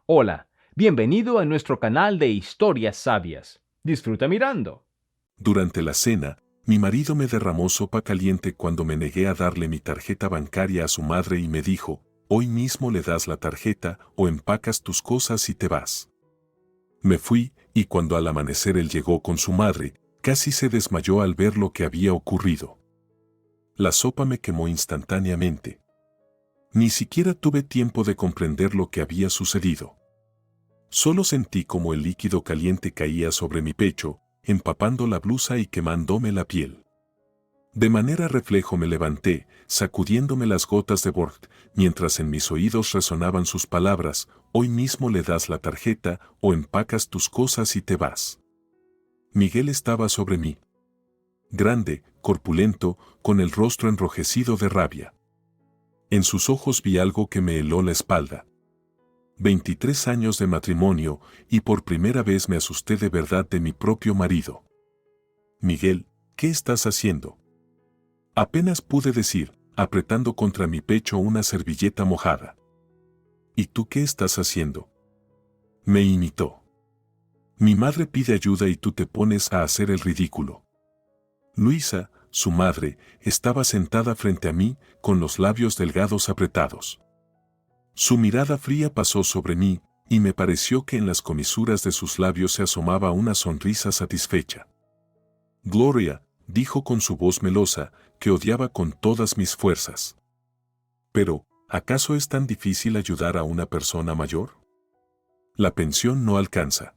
Hola, bienvenido a nuestro canal de historias sabias. Disfruta mirando. Durante la cena, mi marido me derramó sopa caliente cuando me negué a darle mi tarjeta bancaria a su madre y me dijo, hoy mismo le das la tarjeta o empacas tus cosas y te vas. Me fui, y cuando al amanecer él llegó con su madre, casi se desmayó al ver lo que había ocurrido. La sopa me quemó instantáneamente. Ni siquiera tuve tiempo de comprender lo que había sucedido. Solo sentí como el líquido caliente caía sobre mi pecho, empapando la blusa y quemándome la piel. De manera reflejo me levanté, sacudiéndome las gotas de Bort, mientras en mis oídos resonaban sus palabras, hoy mismo le das la tarjeta o empacas tus cosas y te vas. Miguel estaba sobre mí. Grande, corpulento, con el rostro enrojecido de rabia. En sus ojos vi algo que me heló la espalda. 23 años de matrimonio, y por primera vez me asusté de verdad de mi propio marido. Miguel, ¿qué estás haciendo? Apenas pude decir, apretando contra mi pecho una servilleta mojada. ¿Y tú qué estás haciendo? Me imitó. Mi madre pide ayuda y tú te pones a hacer el ridículo. Luisa, su madre, estaba sentada frente a mí, con los labios delgados apretados. Su mirada fría pasó sobre mí, y me pareció que en las comisuras de sus labios se asomaba una sonrisa satisfecha. Gloria, dijo con su voz melosa, que odiaba con todas mis fuerzas. Pero, ¿acaso es tan difícil ayudar a una persona mayor? La pensión no alcanza.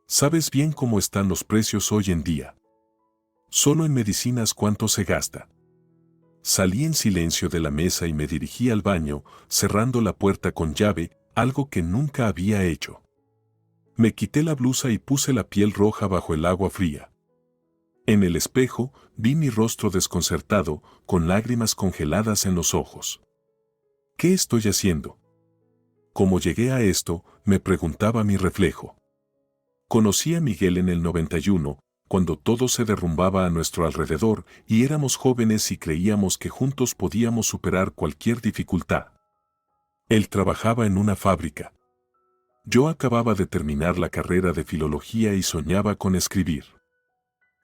¿Sabes bien cómo están los precios hoy en día? Solo en medicinas cuánto se gasta. Salí en silencio de la mesa y me dirigí al baño, cerrando la puerta con llave, algo que nunca había hecho. Me quité la blusa y puse la piel roja bajo el agua fría. En el espejo, vi mi rostro desconcertado, con lágrimas congeladas en los ojos. ¿Qué estoy haciendo? ¿Cómo llegué a esto?, me preguntaba mi reflejo. Conocí a Miguel en el 91, cuando todo se derrumbaba a nuestro alrededor y éramos jóvenes y creíamos que juntos podíamos superar cualquier dificultad. Él trabajaba en una fábrica. Yo acababa de terminar la carrera de filología y soñaba con escribir.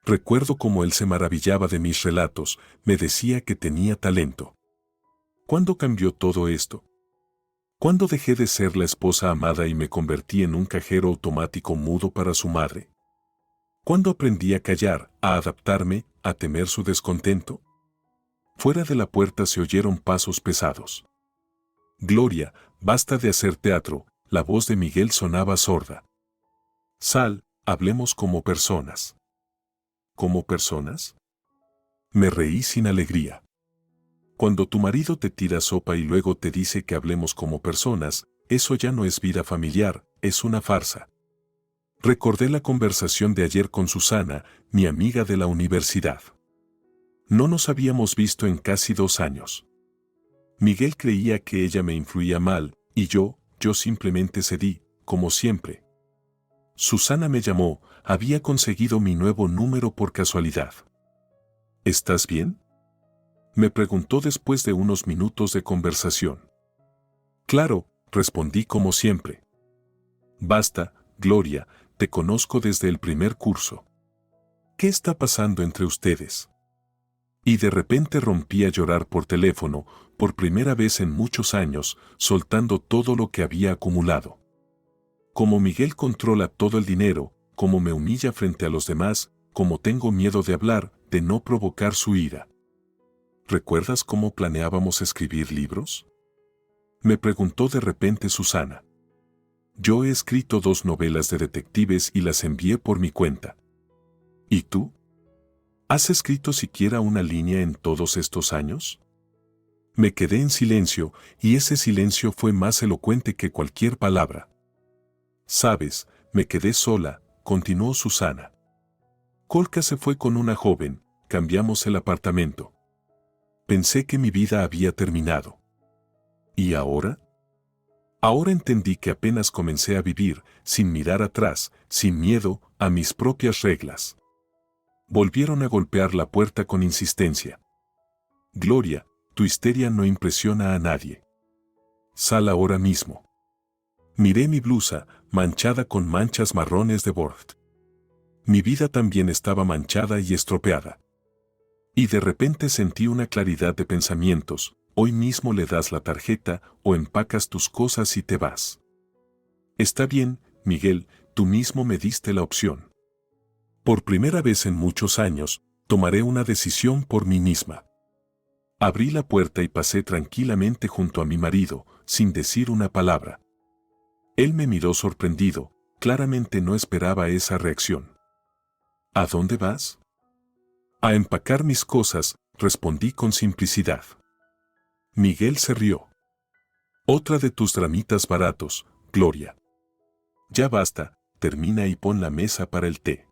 Recuerdo cómo él se maravillaba de mis relatos, me decía que tenía talento. ¿Cuándo cambió todo esto? ¿Cuándo dejé de ser la esposa amada y me convertí en un cajero automático mudo para su madre? ¿Cuándo aprendí a callar, a adaptarme, a temer su descontento? Fuera de la puerta se oyeron pasos pesados. Gloria, basta de hacer teatro, la voz de Miguel sonaba sorda. Sal, hablemos como personas. ¿Como personas? Me reí sin alegría. Cuando tu marido te tira sopa y luego te dice que hablemos como personas, eso ya no es vida familiar, es una farsa. Recordé la conversación de ayer con Susana, mi amiga de la universidad. No nos habíamos visto en casi 2 años. Miguel creía que ella me influía mal, y yo simplemente cedí, como siempre. Susana me llamó, había conseguido mi nuevo número por casualidad. ¿Estás bien?, me preguntó después de unos minutos de conversación. Claro, respondí como siempre. Basta, Gloria, te conozco desde el primer curso. ¿Qué está pasando entre ustedes? Y de repente rompí a llorar por teléfono, por primera vez en muchos años, soltando todo lo que había acumulado. Como Miguel controla todo el dinero, como me humilla frente a los demás, como tengo miedo de hablar, de no provocar su ira. ¿Recuerdas cómo planeábamos escribir libros?, me preguntó de repente Susana. Yo he escrito 2 novelas de detectives y las envié por mi cuenta. ¿Y tú? ¿Has escrito siquiera una línea en todos estos años? Me quedé en silencio, y ese silencio fue más elocuente que cualquier palabra. Sabes, me quedé sola, continuó Susana. Colca se fue con una joven, cambiamos el apartamento. Pensé que mi vida había terminado. ¿Y ahora? Ahora entendí que apenas comencé a vivir, sin mirar atrás, sin miedo, a mis propias reglas. Volvieron a golpear la puerta con insistencia. Gloria, tu histeria no impresiona a nadie. Sal ahora mismo. Miré mi blusa, manchada con manchas marrones de bord. Mi vida también estaba manchada y estropeada. Y de repente sentí una claridad de pensamientos. Hoy mismo le das la tarjeta o empacas tus cosas y te vas. Está bien, Miguel, tú mismo me diste la opción. Por primera vez en muchos años, tomaré una decisión por mí misma. Abrí la puerta y pasé tranquilamente junto a mi marido, sin decir una palabra. Él me miró sorprendido, claramente no esperaba esa reacción. ¿A dónde vas? A empacar mis cosas, respondí con simplicidad. Miguel se rió. Otra de tus dramitas baratos, Gloria. Ya basta, termina y pon la mesa para el té.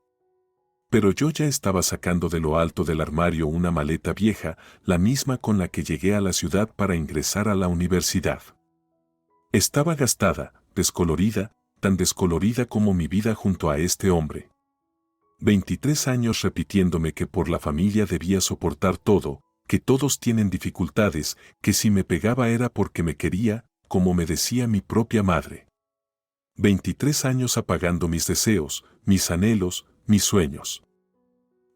Pero yo ya estaba sacando de lo alto del armario una maleta vieja, la misma con la que llegué a la ciudad para ingresar a la universidad. Estaba gastada, descolorida, tan descolorida como mi vida junto a este hombre. 23 años repitiéndome que por la familia debía soportar todo, que todos tienen dificultades, que si me pegaba era porque me quería, como me decía mi propia madre. 23 años apagando mis deseos, mis anhelos, mis sueños.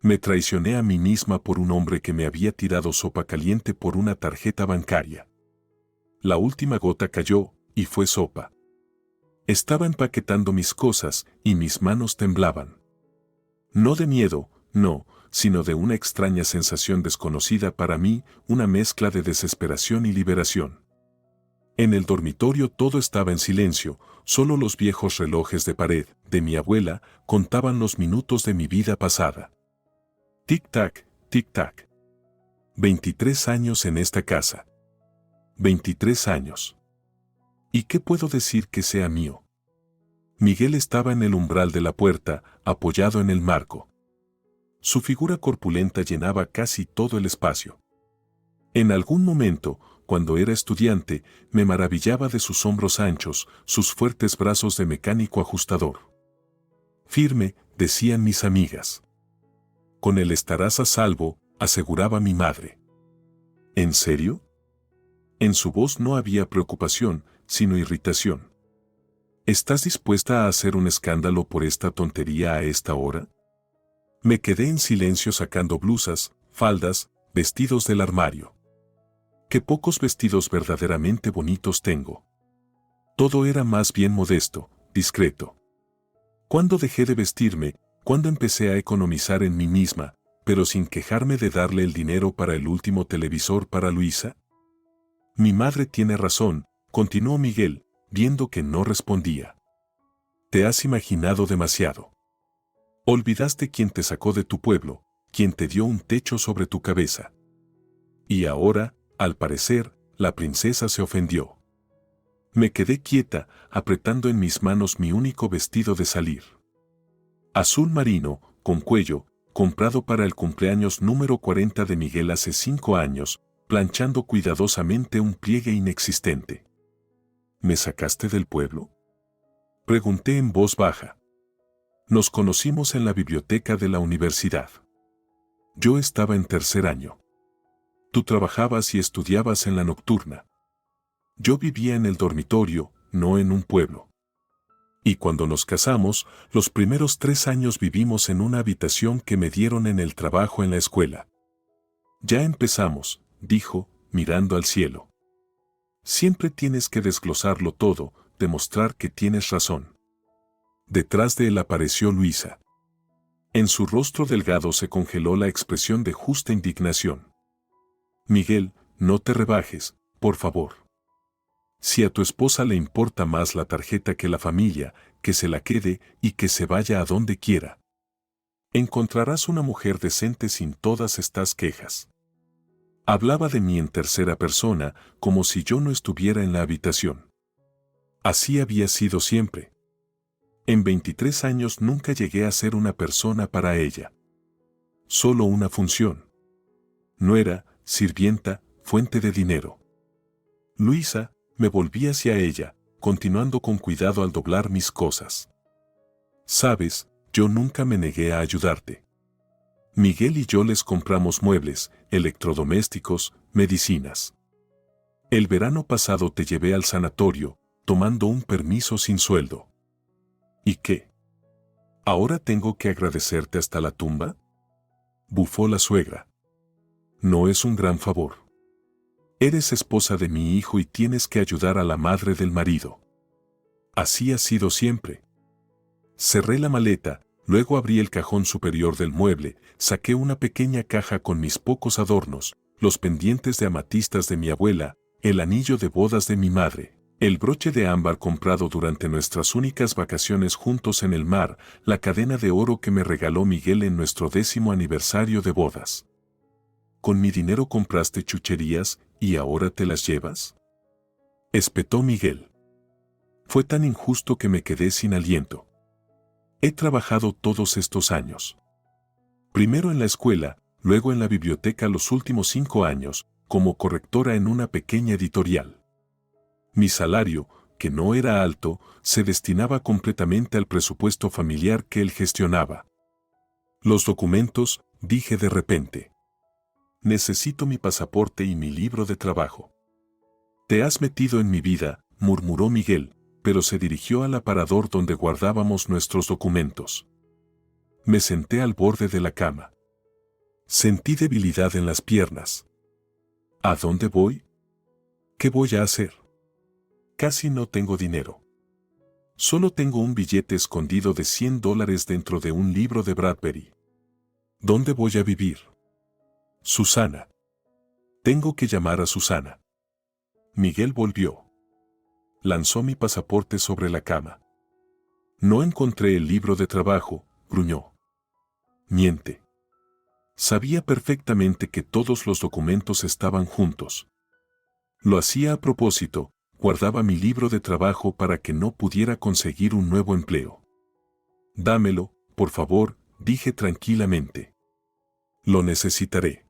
Me traicioné a mí misma por un hombre que me había tirado sopa caliente por una tarjeta bancaria. La última gota cayó, y fue sopa. Estaba empaquetando mis cosas, y mis manos temblaban. No de miedo, no, sino de una extraña sensación desconocida para mí, una mezcla de desesperación y liberación. En el dormitorio todo estaba en silencio, solo los viejos relojes de pared, de mi abuela, contaban los minutos de mi vida pasada. Tic-tac, tic-tac. 23 años en esta casa. 23 años. ¿Y qué puedo decir que sea mío? Miguel estaba en el umbral de la puerta, apoyado en el marco. Su figura corpulenta llenaba casi todo el espacio. En algún momento, cuando era estudiante, me maravillaba de sus hombros anchos, sus fuertes brazos de mecánico ajustador. Firme, decían mis amigas. Con él estarás a salvo, aseguraba mi madre. ¿En serio? En su voz no había preocupación, sino irritación. ¿Estás dispuesta a hacer un escándalo por esta tontería a esta hora? Me quedé en silencio sacando blusas, faldas, vestidos del armario. Qué pocos vestidos verdaderamente bonitos tengo. Todo era más bien modesto, discreto. ¿Cuándo dejé de vestirme? ¿Cuándo empecé a economizar en mí misma, pero sin quejarme de darle el dinero para el último televisor para Luisa? Mi madre tiene razón, continuó Miguel, viendo que no respondía. Te has imaginado demasiado. Olvidaste quién te sacó de tu pueblo, quien te dio un techo sobre tu cabeza. Y ahora, al parecer, la princesa se ofendió. Me quedé quieta, apretando en mis manos mi único vestido de salir. Azul marino, con cuello, comprado para el cumpleaños número 40 de Miguel hace 5 años, planchando cuidadosamente un pliegue inexistente. ¿Me sacaste del pueblo? Pregunté en voz baja. Nos conocimos en la biblioteca de la universidad. Yo estaba en tercer año. Tú trabajabas y estudiabas en la nocturna. Yo vivía en el dormitorio, no en un pueblo. Y cuando nos casamos, los primeros 3 años vivimos en una habitación que me dieron en el trabajo en la escuela. Ya empezamos, dijo, mirando al cielo. Siempre tienes que desglosarlo todo, demostrar que tienes razón. Detrás de él apareció Luisa. En su rostro delgado se congeló la expresión de justa indignación. Miguel, no te rebajes, por favor. Si a tu esposa le importa más la tarjeta que la familia, que se la quede y que se vaya a donde quiera. Encontrarás una mujer decente sin todas estas quejas. Hablaba de mí en tercera persona, como si yo no estuviera en la habitación. Así había sido siempre. En 23 años nunca llegué a ser una persona para ella. Solo una función. Nuera, sirvienta, fuente de dinero. Luisa, me volví hacia ella, continuando con cuidado al doblar mis cosas. Sabes, yo nunca me negué a ayudarte. Miguel y yo les compramos muebles, electrodomésticos, medicinas. El verano pasado te llevé al sanatorio, tomando un permiso sin sueldo. ¿Y qué? ¿Ahora tengo que agradecerte hasta la tumba? Bufó la suegra. No es un gran favor. Eres esposa de mi hijo y tienes que ayudar a la madre del marido. Así ha sido siempre. Cerré la maleta, luego abrí el cajón superior del mueble, saqué una pequeña caja con mis pocos adornos, los pendientes de amatistas de mi abuela, el anillo de bodas de mi madre, el broche de ámbar comprado durante nuestras únicas vacaciones juntos en el mar, la cadena de oro que me regaló Miguel en nuestro 10º aniversario de bodas. ¿Con mi dinero compraste chucherías y ahora te las llevas?, espetó Miguel. Fue tan injusto que me quedé sin aliento. He trabajado todos estos años. Primero en la escuela, luego en la biblioteca los últimos 5 años, como correctora en una pequeña editorial. Mi salario, que no era alto, se destinaba completamente al presupuesto familiar que él gestionaba. Los documentos, dije de repente. Necesito mi pasaporte y mi libro de trabajo. Te has metido en mi vida, murmuró Miguel, pero se dirigió al aparador donde guardábamos nuestros documentos. Me senté al borde de la cama. Sentí debilidad en las piernas. ¿A dónde voy? ¿Qué voy a hacer? Casi no tengo dinero. Solo tengo un billete escondido de $100 dentro de un libro de Bradbury. ¿Dónde voy a vivir? Susana. Tengo que llamar a Susana. Miguel volvió. Lanzó mi pasaporte sobre la cama. No encontré el libro de trabajo, gruñó. Miente. Sabía perfectamente que todos los documentos estaban juntos. Lo hacía a propósito, guardaba mi libro de trabajo para que no pudiera conseguir un nuevo empleo. Dámelo, por favor, dije tranquilamente. Lo necesitaré.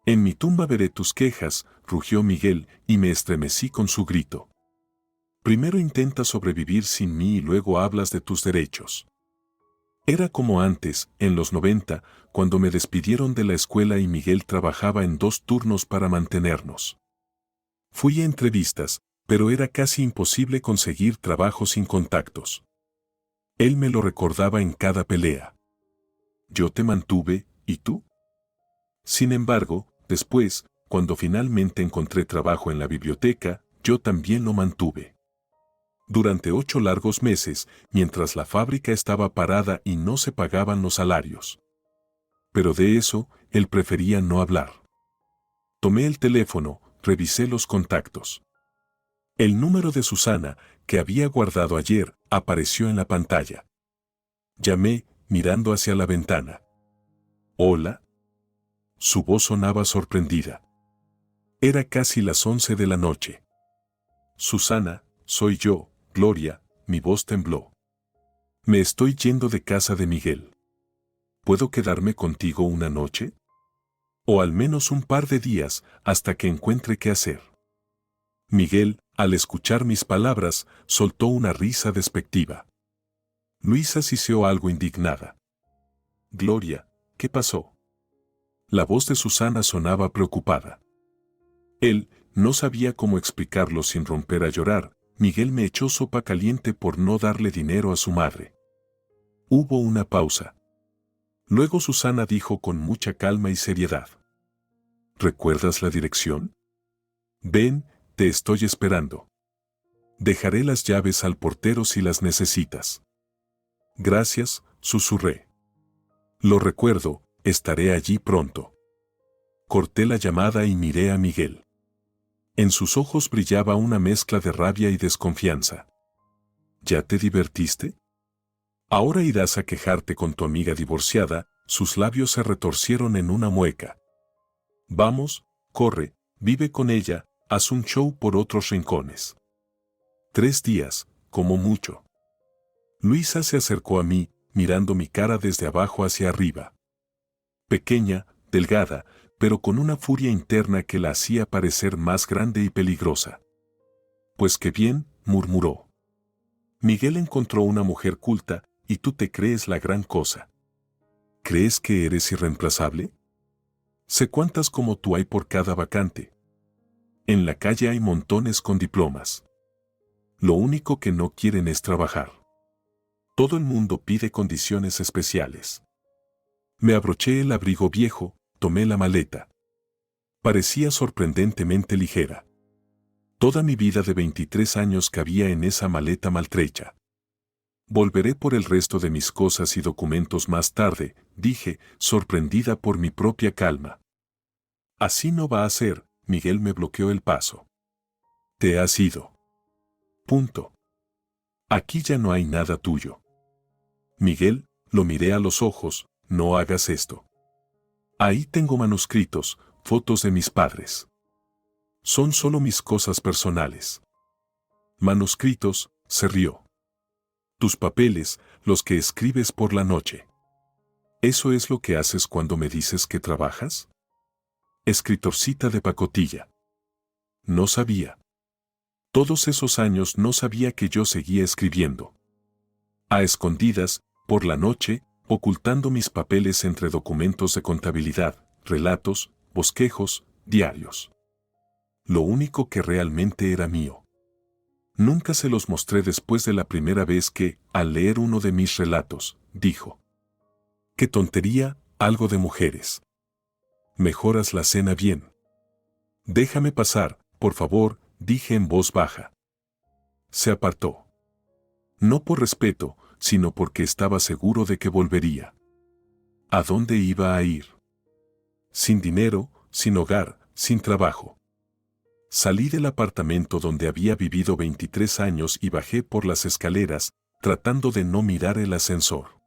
En mi tumba veré tus quejas, rugió Miguel, y me estremecí con su grito. Primero intentas sobrevivir sin mí y luego hablas de tus derechos. Era como antes, en los 90, cuando me despidieron de la escuela y Miguel trabajaba en 2 turnos para mantenernos. Fui a entrevistas, pero era casi imposible conseguir trabajo sin contactos. Él me lo recordaba en cada pelea. Yo te mantuve, ¿y tú? Sin embargo, después, cuando finalmente encontré trabajo en la biblioteca, yo también lo mantuve. Durante 8 largos meses, mientras la fábrica estaba parada y no se pagaban los salarios. Pero de eso, él prefería no hablar. Tomé el teléfono, revisé los contactos. El número de Susana, que había guardado ayer, apareció en la pantalla. Llamé, mirando hacia la ventana. ¿Hola? Su voz sonaba sorprendida. Era casi las 11 de la noche. Susana, soy yo, Gloria, mi voz tembló. Me estoy yendo de casa de Miguel. ¿Puedo quedarme contigo una noche? O al menos un par de días, hasta que encuentre qué hacer. Miguel, al escuchar mis palabras, soltó una risa despectiva. Luisa siseó algo indignada. Gloria, ¿qué pasó? La voz de Susana sonaba preocupada. Él no sabía cómo explicarlo sin romper a llorar. Miguel me echó sopa caliente por no darle dinero a su madre. Hubo una pausa. Luego Susana dijo con mucha calma y seriedad. ¿Recuerdas la dirección? Ven, te estoy esperando. Dejaré las llaves al portero si las necesitas. Gracias, susurré. Lo recuerdo, estaré allí pronto. Corté la llamada y miré a Miguel. En sus ojos brillaba una mezcla de rabia y desconfianza. ¿Ya te divertiste? Ahora irás a quejarte con tu amiga divorciada. Sus labios se retorcieron en una mueca. Vamos, corre, vive con ella, haz un show por otros rincones. 3 días, como mucho. Luisa se acercó a mí, mirando mi cara desde abajo hacia arriba. Pequeña, delgada, pero con una furia interna que la hacía parecer más grande y peligrosa. Pues qué bien, murmuró. Miguel encontró una mujer culta, y tú te crees la gran cosa. ¿Crees que eres irreemplazable? Sé cuántas como tú hay por cada vacante. En la calle hay montones con diplomas. Lo único que no quieren es trabajar. Todo el mundo pide condiciones especiales. Me abroché el abrigo viejo, tomé la maleta. Parecía sorprendentemente ligera. Toda mi vida de 23 años cabía en esa maleta maltrecha. Volveré por el resto de mis cosas y documentos más tarde, dije, sorprendida por mi propia calma. Así no va a ser, Miguel me bloqueó el paso. Te has ido. Punto. Aquí ya no hay nada tuyo. Miguel, lo miré a los ojos, no hagas esto. Ahí tengo manuscritos, fotos de mis padres. Son solo mis cosas personales. Manuscritos, se rió. Tus papeles, los que escribes por la noche. ¿Eso es lo que haces cuando me dices que trabajas? Escritorcita de pacotilla. No sabía. Todos esos años no sabía que yo seguía escribiendo. A escondidas, por la noche, ocultando mis papeles entre documentos de contabilidad, relatos, bosquejos, diarios. Lo único que realmente era mío. Nunca se los mostré después de la primera vez que, al leer uno de mis relatos, dijo: ¡qué tontería, algo de mujeres! Mejoras la cena bien. Déjame pasar, por favor, dije en voz baja. Se apartó. No por respeto, sino porque estaba seguro de que volvería. ¿A dónde iba a ir? Sin dinero, sin hogar, sin trabajo. Salí del apartamento donde había vivido 23 años y bajé por las escaleras, tratando de no mirar el ascensor.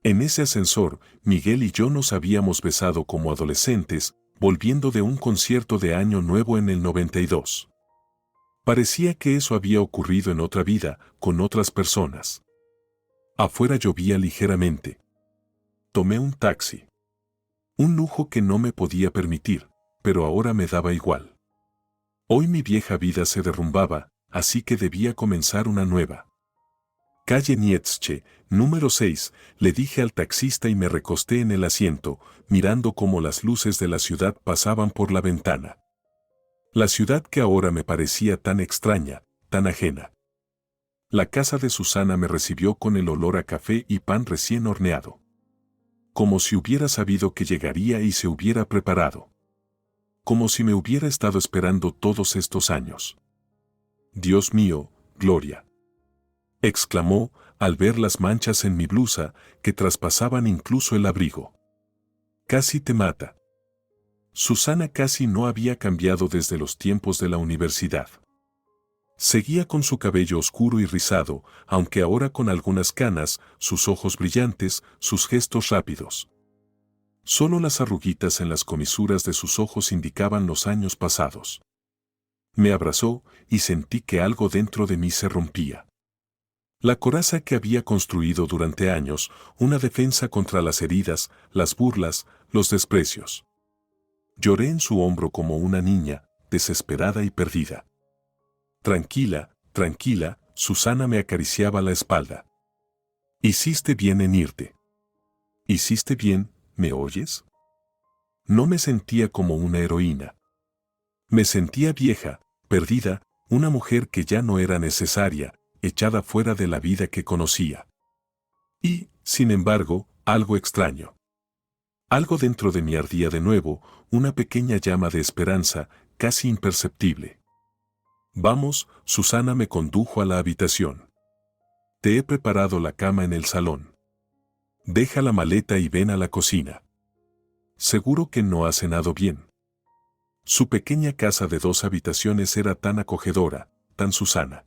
En ese ascensor, Miguel y yo nos habíamos besado como adolescentes, volviendo de un concierto de Año Nuevo en el 92. Parecía que eso había ocurrido en otra vida, con otras personas. Afuera llovía ligeramente. Tomé un taxi. Un lujo que no me podía permitir, pero ahora me daba igual. Hoy mi vieja vida se derrumbaba, así que debía comenzar una nueva. Calle Nietzsche, número 6, le dije al taxista y me recosté en el asiento, mirando cómo las luces de la ciudad pasaban por la ventana. La ciudad que ahora me parecía tan extraña, tan ajena. La casa de Susana me recibió con el olor a café y pan recién horneado. Como si hubiera sabido que llegaría y se hubiera preparado. Como si me hubiera estado esperando todos estos años. Dios mío, Gloria. Exclamó, al ver las manchas en mi blusa, que traspasaban incluso el abrigo. Casi te mata. Susana casi no había cambiado desde los tiempos de la universidad. Seguía con su cabello oscuro y rizado, aunque ahora con algunas canas, sus ojos brillantes, sus gestos rápidos. Solo las arruguitas en las comisuras de sus ojos indicaban los años pasados. Me abrazó y sentí que algo dentro de mí se rompía. La coraza que había construido durante años, una defensa contra las heridas, las burlas, los desprecios. Lloré en su hombro como una niña, desesperada y perdida. Tranquila, tranquila, Susana me acariciaba la espalda. Hiciste bien en irte. Hiciste bien, ¿me oyes? No me sentía como una heroína. Me sentía vieja, perdida, una mujer que ya no era necesaria, echada fuera de la vida que conocía. Y, sin embargo, algo extraño. Algo dentro de mí ardía de nuevo, una pequeña llama de esperanza, casi imperceptible. Vamos, Susana me condujo a la habitación. Te he preparado la cama en el salón. Deja la maleta y ven a la cocina. Seguro que no has cenado bien. Su pequeña casa de 2 habitaciones era tan acogedora, tan Susana.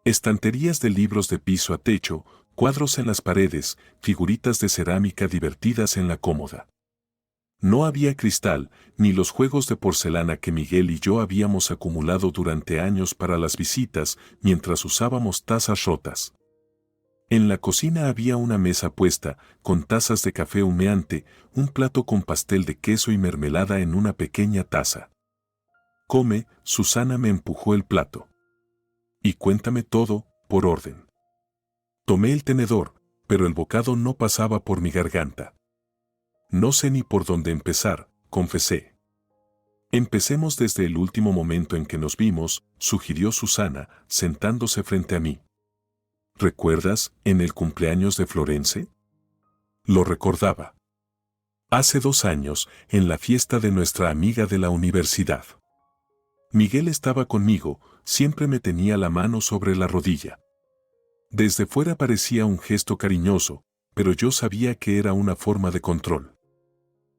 Estanterías de libros de piso a techo, cuadros en las paredes, figuritas de cerámica divertidas en la cómoda. No había cristal, ni los juegos de porcelana que Miguel y yo habíamos acumulado durante años para las visitas, mientras usábamos tazas rotas. En la cocina había una mesa puesta, con tazas de café humeante, un plato con pastel de queso y mermelada en una pequeña taza. Come, Susana me empujó el plato. Y cuéntame todo, por orden. Tomé el tenedor, pero el bocado no pasaba por mi garganta. No sé ni por dónde empezar, confesé. Empecemos desde el último momento en que nos vimos, sugirió Susana, sentándose frente a mí. ¿Recuerdas, en el cumpleaños de Florence? Lo recordaba. Hace 2 años, en la fiesta de nuestra amiga de la universidad. Miguel estaba conmigo, siempre me tenía la mano sobre la rodilla. Desde fuera parecía un gesto cariñoso, pero yo sabía que era una forma de control.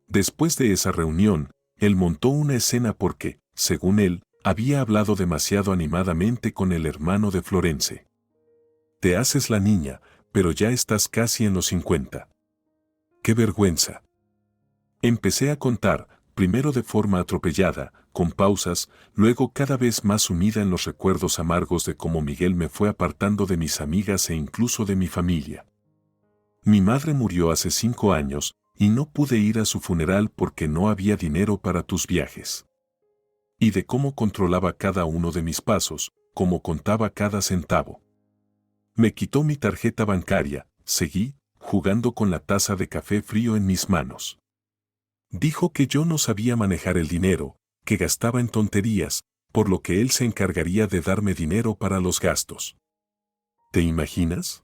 Después de esa reunión, él montó una escena porque, según él, había hablado demasiado animadamente con el hermano de Florence. Te haces la niña, pero ya estás casi en los 50. ¡Qué vergüenza! Empecé a contar, primero de forma atropellada, con pausas, luego cada vez más sumida en los recuerdos amargos de cómo Miguel me fue apartando de mis amigas e incluso de mi familia. Mi madre murió hace 5 años, y no pude ir a su funeral porque no había dinero para tus viajes. Y de cómo controlaba cada uno de mis pasos, cómo contaba cada centavo. Me quitó mi tarjeta bancaria, seguí, jugando con la taza de café frío en mis manos. Dijo que yo no sabía manejar el dinero, que gastaba en tonterías, por lo que él se encargaría de darme dinero para los gastos. ¿Te imaginas?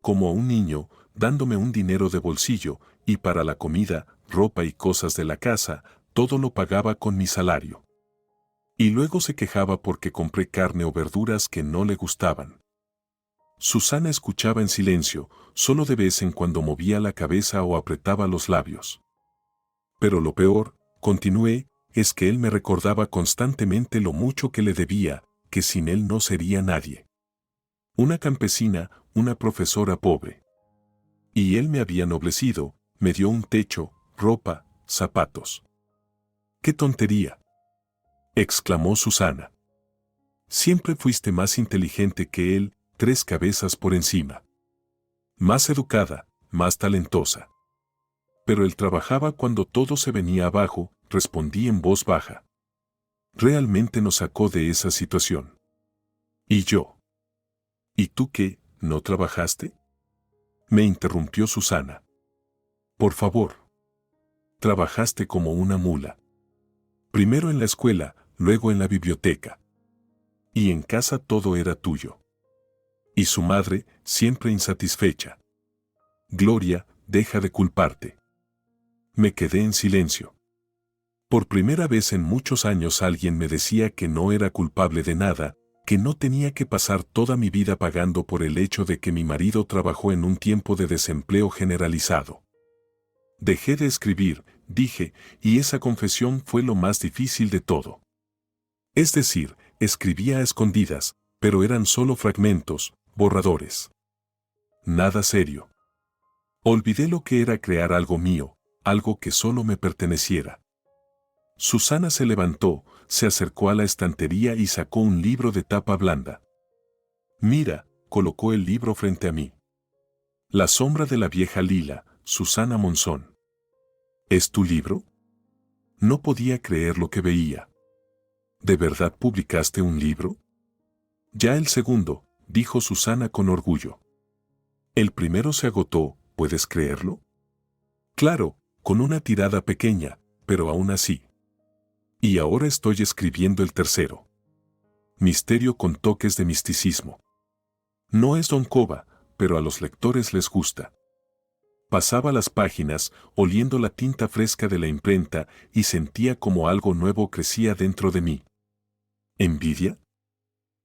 Como a un niño, dándome un dinero de bolsillo, y para la comida, ropa y cosas de la casa, todo lo pagaba con mi salario. Y luego se quejaba porque compré carne o verduras que no le gustaban. Susana escuchaba en silencio, solo de vez en cuando movía la cabeza o apretaba los labios. Pero lo peor, continué, es que él me recordaba constantemente lo mucho que le debía, que sin él no sería nadie. Una campesina, una profesora pobre. Y él me había noblecido, me dio un techo, ropa, zapatos. ¡Qué tontería!, exclamó Susana. Siempre fuiste más inteligente que él, 3 cabezas por encima. Más educada, más talentosa. Pero él trabajaba cuando todo se venía abajo, respondí en voz baja. Realmente nos sacó de esa situación. ¿Y yo? ¿Y tú qué, no trabajaste?, me interrumpió Susana. Por favor. Trabajaste como una mula. Primero en la escuela, luego en la biblioteca. Y en casa todo era tuyo. Y su madre, siempre insatisfecha. Gloria, deja de culparte. Me quedé en silencio. Por primera vez en muchos años alguien me decía que no era culpable de nada, que no tenía que pasar toda mi vida pagando por el hecho de que mi marido trabajó en un tiempo de desempleo generalizado. Dejé de escribir, dije, y esa confesión fue lo más difícil de todo. Es decir, escribía a escondidas, pero eran solo fragmentos, borradores. Nada serio. Olvidé lo que era crear algo mío, algo que solo me perteneciera. Susana se levantó, se acercó a la estantería y sacó un libro de tapa blanda. Mira, colocó el libro frente a mí. La sombra de la vieja Lila, Susana Monzón. ¿Es tu libro? No podía creer lo que veía. ¿De verdad publicaste un libro? Ya el segundo, dijo Susana con orgullo. El primero se agotó, ¿puedes creerlo? Claro, con una tirada pequeña, pero aún así. Y ahora estoy escribiendo el tercero. Misterio con toques de misticismo. No es Don Cova, pero a los lectores les gusta. Pasaba las páginas, oliendo la tinta fresca de la imprenta, y sentía como algo nuevo crecía dentro de mí. ¿Envidia?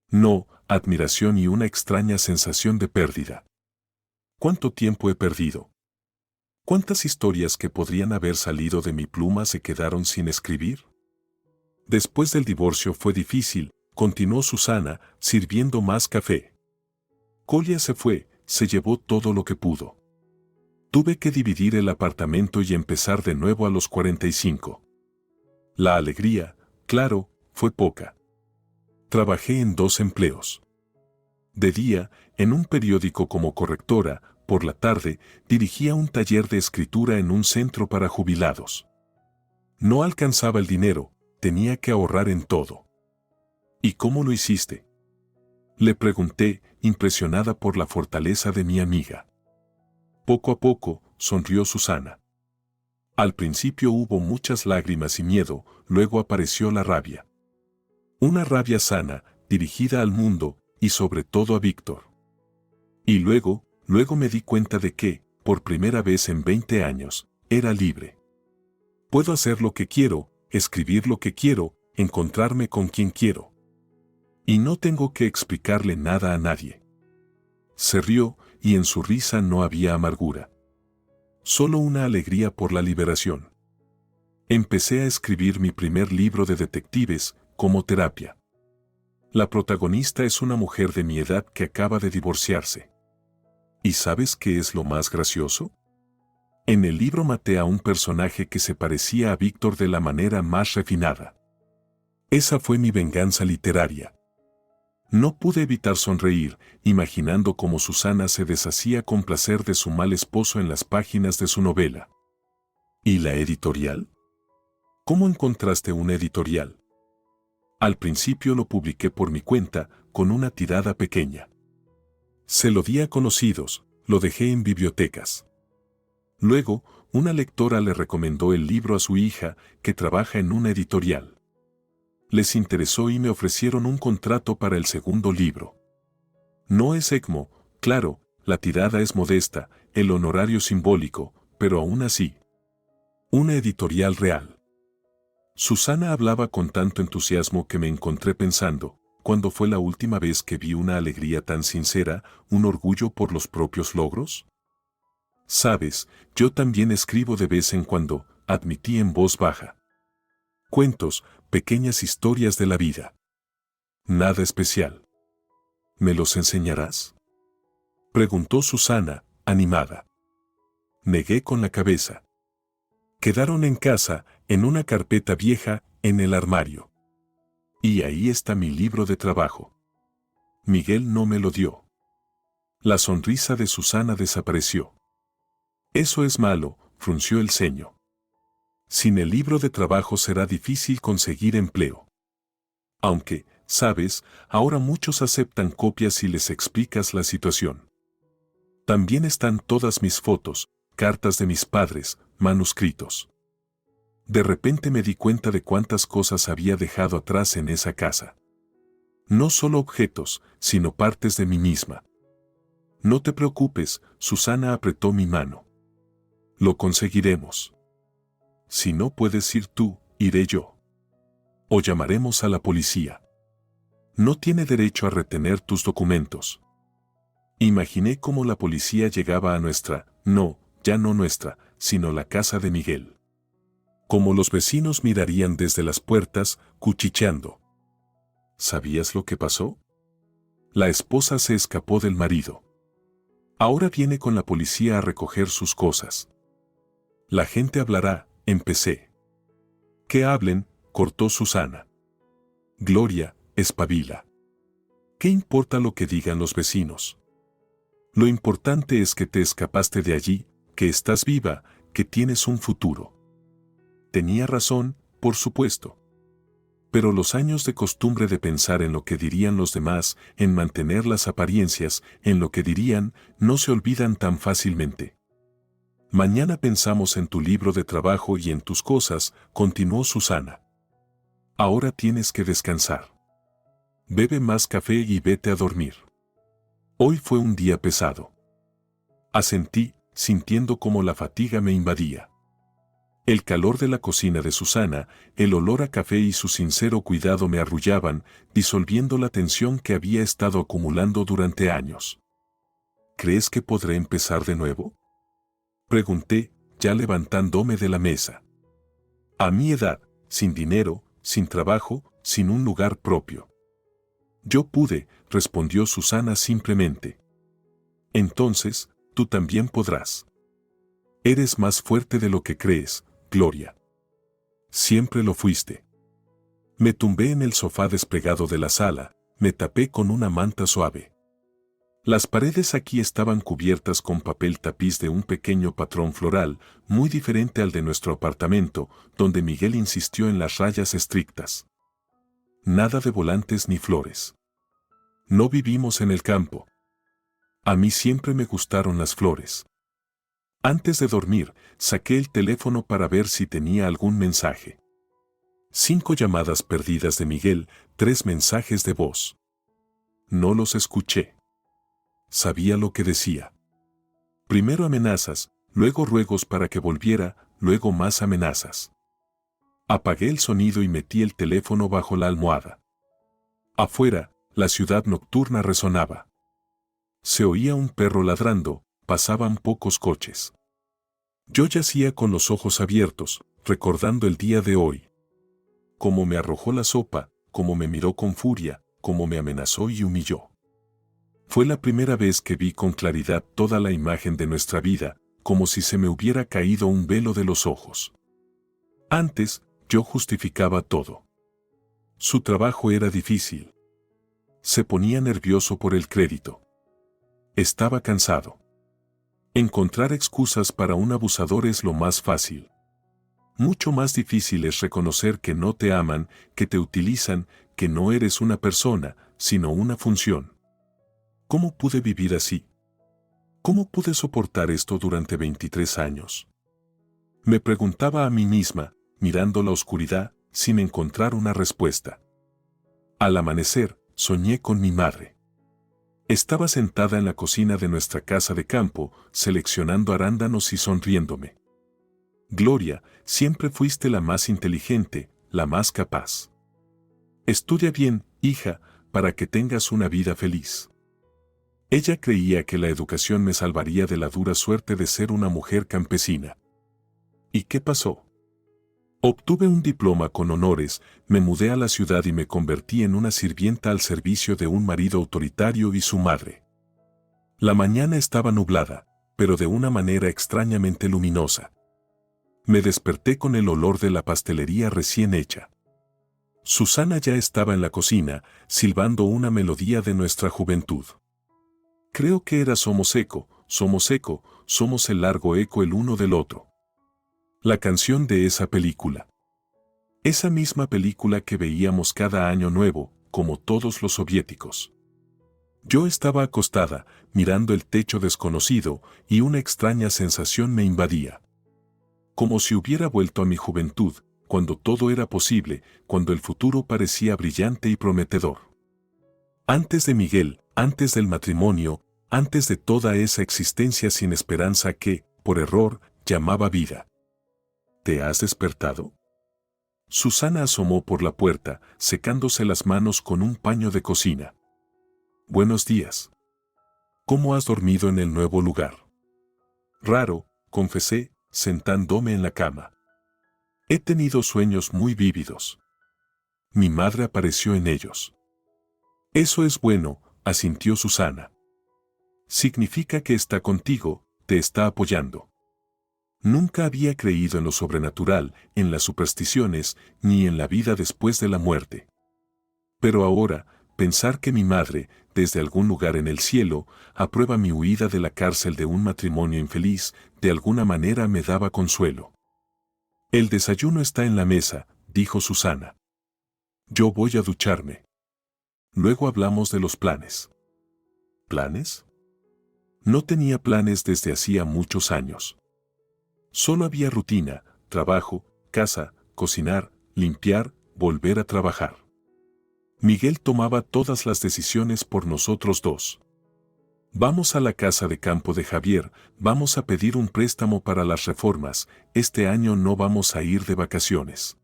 No, admiración y una extraña sensación de pérdida. ¿Cuánto tiempo he perdido? ¿Cuántas historias que podrían haber salido de mi pluma se quedaron sin escribir? Después del divorcio fue difícil, continuó Susana, sirviendo más café. Colia se fue, se llevó todo lo que pudo. Tuve que dividir el apartamento y empezar de nuevo a los 45. La alegría, claro, fue poca. Trabajé en 2 empleos. De día, en un periódico como correctora, por la tarde, dirigía un taller de escritura en un centro para jubilados. No alcanzaba el dinero, tenía que ahorrar en todo. ¿Y cómo lo hiciste?, le pregunté, impresionada por la fortaleza de mi amiga. Poco a poco, sonrió Susana. Al principio hubo muchas lágrimas y miedo, luego apareció la rabia. Una rabia sana, dirigida al mundo, y sobre todo a Víctor. Y luego me di cuenta de que, por primera vez en 20 años, era libre. Puedo hacer lo que quiero, escribir lo que quiero, encontrarme con quien quiero. Y no tengo que explicarle nada a nadie. Se rió, y en su risa no había amargura. Solo una alegría por la liberación. Empecé a escribir mi primer libro de detectives, como terapia. La protagonista es una mujer de mi edad que acaba de divorciarse. ¿Y sabes qué es lo más gracioso? En el libro maté a un personaje que se parecía a Víctor de la manera más refinada. Esa fue mi venganza literaria. No pude evitar sonreír, imaginando cómo Susana se deshacía con placer de su mal esposo en las páginas de su novela. ¿Y la editorial? ¿Cómo encontraste una editorial? Al principio lo publiqué por mi cuenta, con una tirada pequeña. Se lo di a conocidos, lo dejé en bibliotecas. Luego, una lectora le recomendó el libro a su hija, que trabaja en una editorial. Les interesó y me ofrecieron un contrato para el segundo libro. No es ECMO, claro, la tirada es modesta, el honorario simbólico, pero aún así. Una editorial real. Susana hablaba con tanto entusiasmo que me encontré pensando, ¿cuándo fue la última vez que vi una alegría tan sincera, un orgullo por los propios logros? Sabes, yo también escribo de vez en cuando, admití en voz baja. Cuentos, pequeñas historias de la vida. Nada especial. ¿Me los enseñarás? Preguntó Susana, animada. Negué con la cabeza. Quedaron en casa, en una carpeta vieja, en el armario. Y ahí está mi libro de trabajo. Miguel no me lo dio. La sonrisa de Susana desapareció. Eso es malo, frunció el ceño. Sin el libro de trabajo será difícil conseguir empleo. Aunque, sabes, ahora muchos aceptan copias si les explicas la situación. También están todas mis fotos, cartas de mis padres, manuscritos. De repente me di cuenta de cuántas cosas había dejado atrás en esa casa. No solo objetos, sino partes de mí misma. No te preocupes, Susana apretó mi mano. Lo conseguiremos. Si no puedes ir tú, iré yo. O llamaremos a la policía. No tiene derecho a retener tus documentos. Imaginé cómo la policía llegaba a nuestra, no, ya no nuestra, sino la casa de Miguel. Cómo los vecinos mirarían desde las puertas, cuchicheando. ¿Sabías lo que pasó? La esposa se escapó del marido. Ahora viene con la policía a recoger sus cosas. La gente hablará, empecé. Que hablen, cortó Susana. Gloria, espabila. ¿Qué importa lo que digan los vecinos? Lo importante es que te escapaste de allí, que estás viva, que tienes un futuro. Tenía razón, por supuesto. Pero los años de costumbre de pensar en lo que dirían los demás, en mantener las apariencias, en lo que dirían, no se olvidan tan fácilmente. Mañana pensamos en tu libro de trabajo y en tus cosas, continuó Susana. Ahora tienes que descansar. Bebe más café y vete a dormir. Hoy fue un día pesado. Asentí, sintiendo cómo la fatiga me invadía. El calor de la cocina de Susana, el olor a café y su sincero cuidado me arrullaban, disolviendo la tensión que había estado acumulando durante años. ¿Crees que podré empezar de nuevo? Pregunté, ya levantándome de la mesa. A mi edad, sin dinero, sin trabajo, sin un lugar propio. Yo pude, respondió Susana simplemente. Entonces, tú también podrás. Eres más fuerte de lo que crees, Gloria. Siempre lo fuiste. Me tumbé en el sofá desplegado de la sala, me tapé con una manta suave. Las paredes aquí estaban cubiertas con papel tapiz de un pequeño patrón floral, muy diferente al de nuestro apartamento, donde Miguel insistió en las rayas estrictas. Nada de volantes ni flores. No vivimos en el campo. A mí siempre me gustaron las flores. Antes de dormir, saqué el teléfono para ver si tenía algún mensaje. 5 llamadas perdidas de Miguel, 3 mensajes de voz. No los escuché. Sabía lo que decía. Primero amenazas, luego ruegos para que volviera, luego más amenazas. Apagué el sonido y metí el teléfono bajo la almohada. Afuera, la ciudad nocturna resonaba. Se oía un perro ladrando, pasaban pocos coches. Yo yacía con los ojos abiertos, recordando el día de hoy. Cómo me arrojó la sopa, cómo me miró con furia, cómo me amenazó y humilló. Fue la primera vez que vi con claridad toda la imagen de nuestra vida, como si se me hubiera caído un velo de los ojos. Antes, yo justificaba todo. Su trabajo era difícil. Se ponía nervioso por el crédito. Estaba cansado. Encontrar excusas para un abusador es lo más fácil. Mucho más difícil es reconocer que no te aman, que te utilizan, que no eres una persona, sino una función. ¿Cómo pude vivir así? ¿Cómo pude soportar esto durante 23 años? Me preguntaba a mí misma, mirando la oscuridad, sin encontrar una respuesta. Al amanecer, soñé con mi madre. Estaba sentada en la cocina de nuestra casa de campo, seleccionando arándanos y sonriéndome. Gloria, siempre fuiste la más inteligente, la más capaz. Estudia bien, hija, para que tengas una vida feliz. Ella creía que la educación me salvaría de la dura suerte de ser una mujer campesina. ¿Y qué pasó? Obtuve un diploma con honores, me mudé a la ciudad y me convertí en una sirvienta al servicio de un marido autoritario y su madre. La mañana estaba nublada, pero de una manera extrañamente luminosa. Me desperté con el olor de la pastelería recién hecha. Susana ya estaba en la cocina, silbando una melodía de nuestra juventud. Creo que era somos eco, somos el largo eco el uno del otro. La canción de esa película. Esa misma película que veíamos cada año nuevo, como todos los soviéticos. Yo estaba acostada, mirando el techo desconocido, y una extraña sensación me invadía. Como si hubiera vuelto a mi juventud, cuando todo era posible, cuando el futuro parecía brillante y prometedor. Antes de Miguel, antes del matrimonio, antes de toda esa existencia sin esperanza que, por error, llamaba vida. ¿Te has despertado? Susana asomó por la puerta, secándose las manos con un paño de cocina. Buenos días. ¿Cómo has dormido en el nuevo lugar? Raro, confesé, sentándome en la cama. He tenido sueños muy vívidos. Mi madre apareció en ellos. Eso es bueno, asintió Susana. Significa que está contigo, te está apoyando. Nunca había creído en lo sobrenatural, en las supersticiones, ni en la vida después de la muerte. Pero ahora, pensar que mi madre, desde algún lugar en el cielo, aprueba mi huida de la cárcel de un matrimonio infeliz, de alguna manera me daba consuelo. El desayuno está en la mesa, dijo Susana. Yo voy a ducharme. Luego hablamos de los planes. ¿Planes? No tenía planes desde hacía muchos años. Solo había rutina, trabajo, casa, cocinar, limpiar, volver a trabajar. Miguel tomaba todas las decisiones por nosotros dos. Vamos a la casa de campo de Javier, vamos a pedir un préstamo para las reformas, este año no vamos a ir de vacaciones.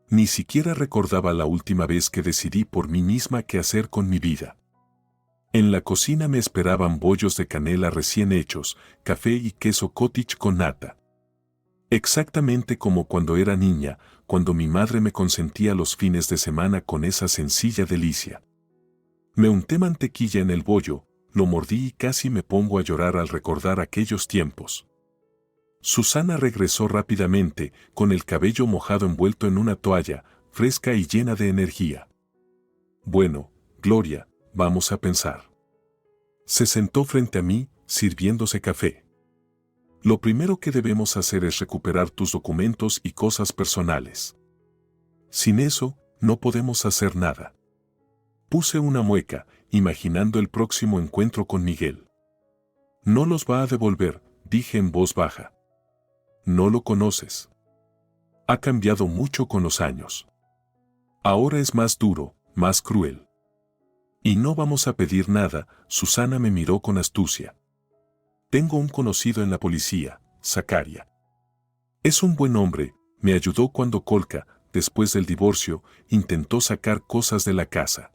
Ni siquiera recordaba la última vez que decidí por mí misma qué hacer con mi vida. En la cocina me esperaban bollos de canela recién hechos, café y queso cottage con nata. Exactamente como cuando era niña, cuando mi madre me consentía los fines de semana con esa sencilla delicia. Me unté mantequilla en el bollo, lo mordí y casi me pongo a llorar al recordar aquellos tiempos. Susana regresó rápidamente, con el cabello mojado envuelto en una toalla, fresca y llena de energía. Bueno, Gloria, vamos a pensar. Se sentó frente a mí, sirviéndose café. Lo primero que debemos hacer es recuperar tus documentos y cosas personales. Sin eso, no podemos hacer nada. Puse una mueca, imaginando el próximo encuentro con Miguel. No los va a devolver, dije en voz baja. No lo conoces. Ha cambiado mucho con los años. Ahora es más duro, más cruel. Y no vamos a pedir nada, Susana me miró con astucia. Tengo un conocido en la policía, Zacaria. Es un buen hombre, me ayudó cuando Colca, después del divorcio, intentó sacar cosas de la casa.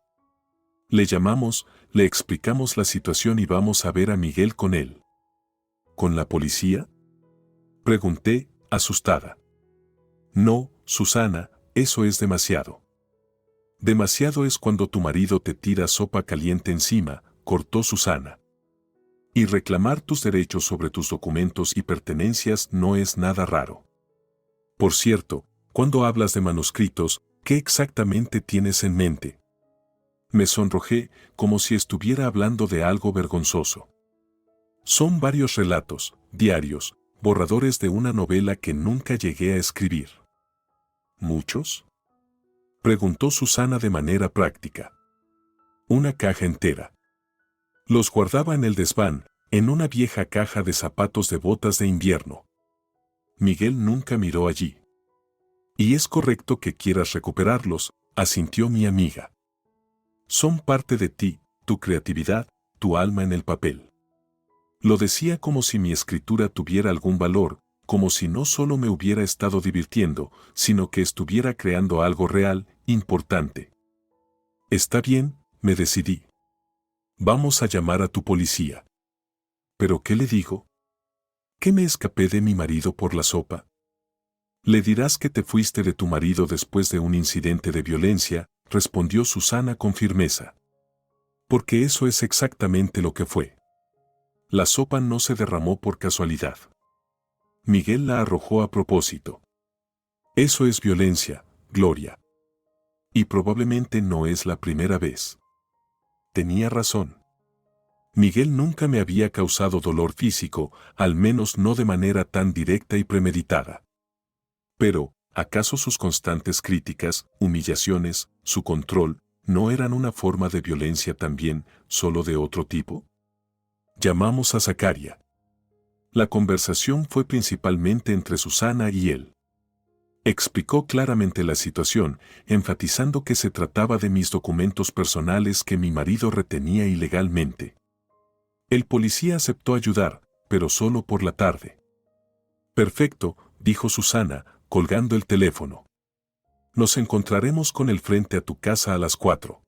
Le llamamos, le explicamos la situación y vamos a ver a Miguel con él. ¿Con la policía?, pregunté, asustada. No, Susana, eso es demasiado. Demasiado es cuando tu marido te tira sopa caliente encima, cortó Susana. Y reclamar tus derechos sobre tus documentos y pertenencias no es nada raro. Por cierto, cuando hablas de manuscritos, ¿qué exactamente tienes en mente? Me sonrojé como si estuviera hablando de algo vergonzoso. Son varios relatos, diarios, borradores de una novela que nunca llegué a escribir. ¿Muchos?, preguntó Susana de manera práctica. Una caja entera. Los guardaba en el desván, en una vieja caja de zapatos de botas de invierno. Miguel nunca miró allí. Y es correcto que quieras recuperarlos, asintió mi amiga. Son parte de ti, tu creatividad, tu alma en el papel. Lo decía como si mi escritura tuviera algún valor, como si no solo me hubiera estado divirtiendo, sino que estuviera creando algo real, importante. Está bien, me decidí. Vamos a llamar a tu policía. ¿Pero qué le digo? ¿Que me escapé de mi marido por la sopa? Le dirás que te fuiste de tu marido después de un incidente de violencia, respondió Susana con firmeza. Porque eso es exactamente lo que fue. La sopa no se derramó por casualidad. Miguel la arrojó a propósito. Eso es violencia, Gloria. Y probablemente no es la primera vez. Tenía razón. Miguel nunca me había causado dolor físico, al menos no de manera tan directa y premeditada. Pero, ¿acaso sus constantes críticas, humillaciones, su control, no eran una forma de violencia también, solo de otro tipo? Llamamos a Zacaria. La conversación fue principalmente entre Susana y él. Explicó claramente la situación, enfatizando que se trataba de mis documentos personales que mi marido retenía ilegalmente. El policía aceptó ayudar, pero solo por la tarde. Perfecto, dijo Susana, colgando el teléfono. Nos encontraremos con él frente a tu casa a las 4.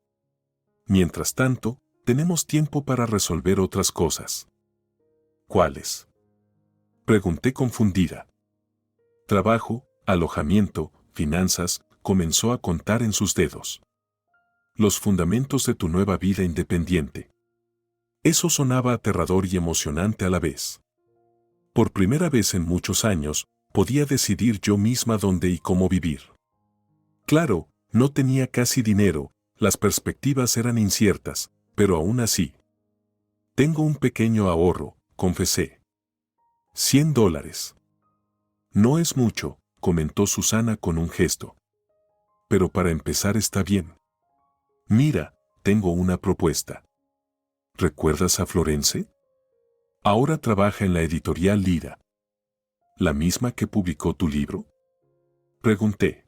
Mientras tanto, tenemos tiempo para resolver otras cosas. ¿Cuáles?, pregunté confundida. Trabajo, alojamiento, finanzas, comenzó a contar en sus dedos. Los fundamentos de tu nueva vida independiente. Eso sonaba aterrador y emocionante a la vez. Por primera vez en muchos años, podía decidir yo misma dónde y cómo vivir. Claro, no tenía casi dinero, las perspectivas eran inciertas, pero aún así. Tengo un pequeño ahorro, confesé. $100. No es mucho, comentó Susana con un gesto. Pero para empezar está bien. Mira, tengo una propuesta. ¿Recuerdas a Florence? Ahora trabaja en la editorial Lira. ¿La misma que publicó tu libro?, pregunté.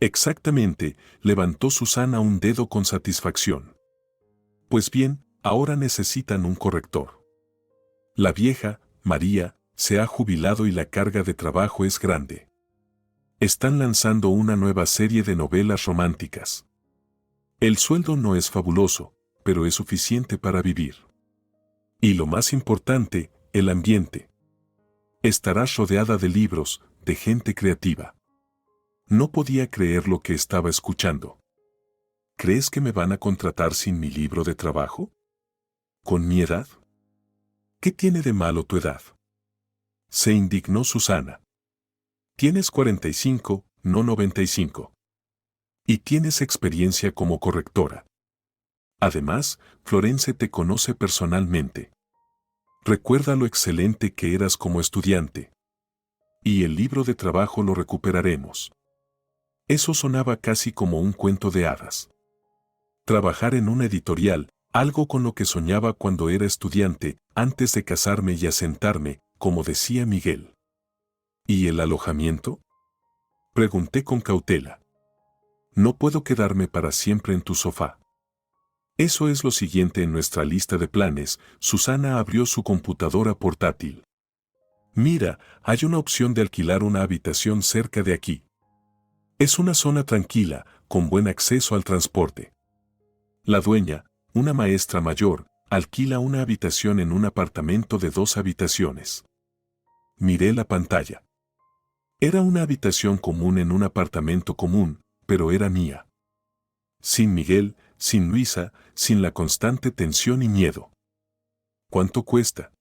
Exactamente, levantó Susana un dedo con satisfacción. Pues bien, ahora necesitan un corrector. La vieja, María, se ha jubilado y la carga de trabajo es grande. Están lanzando una nueva serie de novelas románticas. El sueldo no es fabuloso, pero es suficiente para vivir. Y lo más importante, el ambiente. Estarás rodeada de libros, de gente creativa. No podía creer lo que estaba escuchando. ¿Crees que me van a contratar sin mi libro de trabajo? ¿Con mi edad? ¿Qué tiene de malo tu edad?, se indignó Susana. Tienes 45, no 95. Y tienes experiencia como correctora. Además, Florence te conoce personalmente. Recuerda lo excelente que eras como estudiante. Y el libro de trabajo lo recuperaremos. Eso sonaba casi como un cuento de hadas. Trabajar en una editorial, algo con lo que soñaba cuando era estudiante, antes de casarme y asentarme, como decía Miguel. ¿Y el alojamiento? Pregunté con cautela. No puedo quedarme para siempre en tu sofá. Eso es lo siguiente en nuestra lista de planes. Susana abrió su computadora portátil. Mira, hay una opción de alquilar una habitación cerca de aquí. Es una zona tranquila, con buen acceso al transporte. La dueña, una maestra mayor, alquila una habitación en un apartamento de 2 habitaciones. Miré la pantalla. Era una habitación común en un apartamento común, pero era mía. Sin Miguel, sin Luisa, sin la constante tensión y miedo. ¿Cuánto cuesta?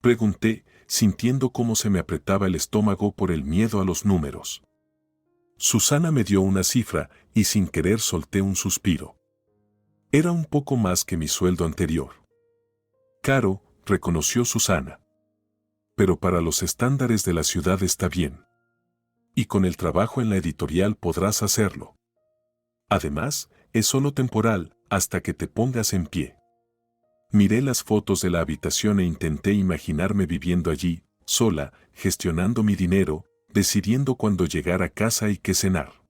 Pregunté, sintiendo cómo se me apretaba el estómago por el miedo a los números. Susana me dio una cifra y sin querer solté un suspiro. Era un poco más que mi sueldo anterior. Caro, reconoció Susana. Pero para los estándares de la ciudad está bien. Y con el trabajo en la editorial podrás hacerlo. Además, es solo temporal, hasta que te pongas en pie. Miré las fotos de la habitación e intenté imaginarme viviendo allí, sola, gestionando mi dinero, decidiendo cuándo llegar a casa y qué cenar.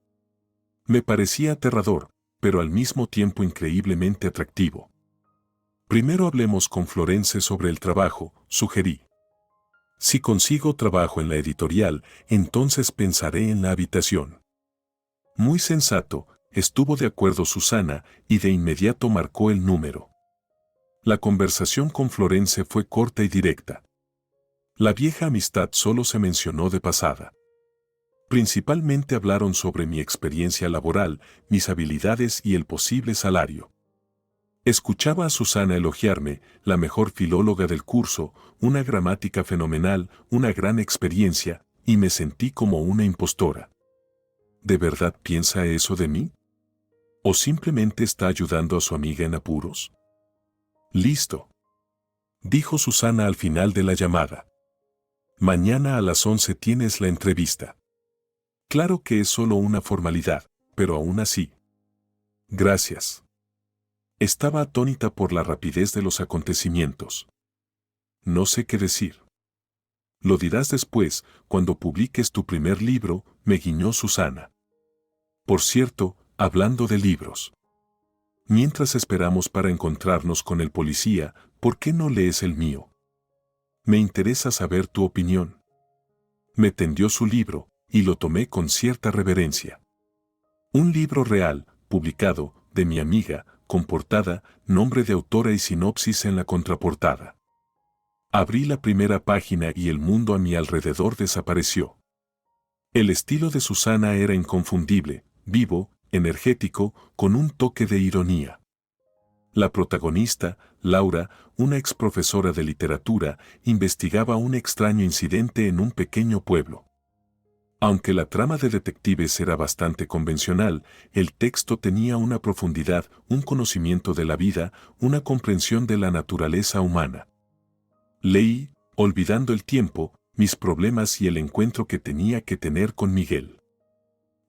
Me parecía aterrador, pero al mismo tiempo increíblemente atractivo. Primero hablemos con Florence sobre el trabajo, sugerí. Si consigo trabajo en la editorial, entonces pensaré en la habitación. Muy sensato, estuvo de acuerdo Susana y de inmediato marcó el número. La conversación con Florence fue corta y directa. La vieja amistad solo se mencionó de pasada. Principalmente hablaron sobre mi experiencia laboral, mis habilidades y el posible salario. Escuchaba a Susana elogiarme, la mejor filóloga del curso, una gramática fenomenal, una gran experiencia, y me sentí como una impostora. ¿De verdad piensa eso de mí? ¿O simplemente está ayudando a su amiga en apuros? Listo, dijo Susana al final de la llamada. Mañana a las 11 tienes la entrevista. Claro que es solo una formalidad, pero aún así. Gracias. Estaba atónita por la rapidez de los acontecimientos. No sé qué decir. Lo dirás después, cuando publiques tu primer libro, me guiñó Susana. Por cierto, hablando de libros. Mientras esperamos para encontrarnos con el policía, ¿por qué no lees el mío? Me interesa saber tu opinión. Me tendió su libro, y lo tomé con cierta reverencia. Un libro real, publicado, de mi amiga, con portada, nombre de autora y sinopsis en la contraportada. Abrí la primera página y el mundo a mi alrededor desapareció. El estilo de Susana era inconfundible, vivo, energético, con un toque de ironía. La protagonista, Laura, una ex profesora de literatura, investigaba un extraño incidente en un pequeño pueblo. Aunque la trama de detectives era bastante convencional, el texto tenía una profundidad, un conocimiento de la vida, una comprensión de la naturaleza humana. Leí, olvidando el tiempo, mis problemas y el encuentro que tenía que tener con Miguel.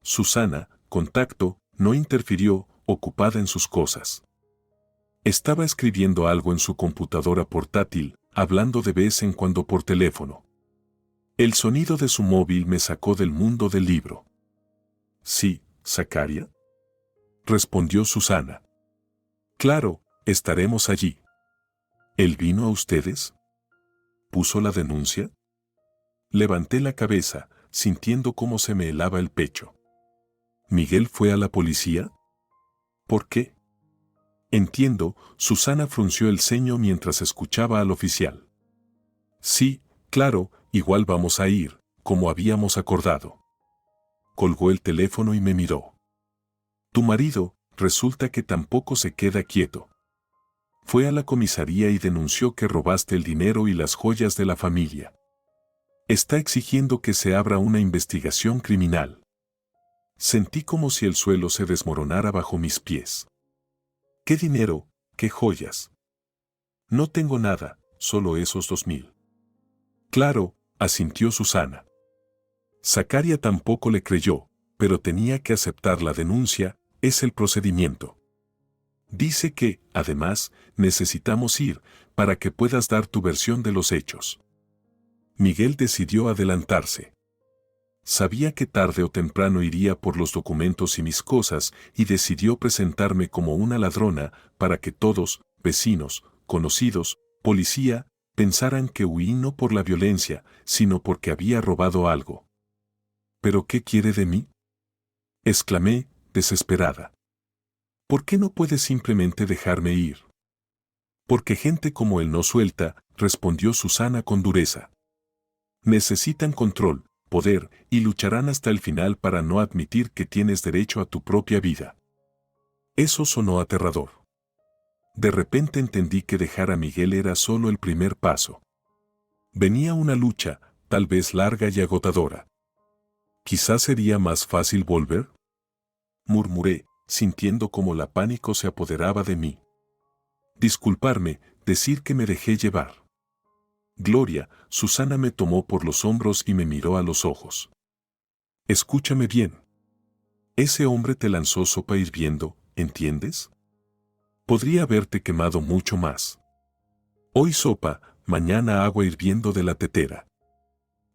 Susana, contacto, no interfirió, ocupada en sus cosas. Estaba escribiendo algo en su computadora portátil, hablando de vez en cuando por teléfono. El sonido de su móvil me sacó del mundo del libro. «Sí, Zacaria», respondió Susana. «Claro, estaremos allí». ¿Él vino a ustedes? ¿Puso la denuncia? Levanté la cabeza, sintiendo cómo se me helaba el pecho. ¿Miguel fue a la policía? ¿Por qué? Entiendo, Susana frunció el ceño mientras escuchaba al oficial. Sí, claro, igual vamos a ir, como habíamos acordado. Colgó el teléfono y me miró. Tu marido, resulta que tampoco se queda quieto. Fue a la comisaría y denunció que robaste el dinero y las joyas de la familia. Está exigiendo que se abra una investigación criminal. Sentí como si el suelo se desmoronara bajo mis pies. ¿Qué dinero? ¿Qué joyas? No tengo nada, solo esos 2.000. Claro, asintió Susana. Zacaria tampoco le creyó, pero tenía que aceptar la denuncia, es el procedimiento. Dice que, además, necesitamos ir, para que puedas dar tu versión de los hechos. Miguel decidió adelantarse. Sabía que tarde o temprano iría por los documentos y mis cosas y decidió presentarme como una ladrona para que todos, vecinos, conocidos, policía, pensaran que huí no por la violencia, sino porque había robado algo. ¿Pero qué quiere de mí?, exclamé, desesperada. ¿Por qué no puede simplemente dejarme ir? Porque gente como él no suelta, respondió Susana con dureza. Necesitan control, poder, y lucharán hasta el final para no admitir que tienes derecho a tu propia vida. Eso sonó aterrador. De repente entendí que dejar a Miguel era solo el primer paso. Venía una lucha, tal vez larga y agotadora. ¿Quizás sería más fácil volver?, murmuré, sintiendo como la pánico se apoderaba de mí. Disculparme, decir que me dejé llevar. Gloria, Susana me tomó por los hombros y me miró a los ojos. Escúchame bien. Ese hombre te lanzó sopa hirviendo, ¿entiendes? Podría haberte quemado mucho más. Hoy sopa, mañana agua hirviendo de la tetera.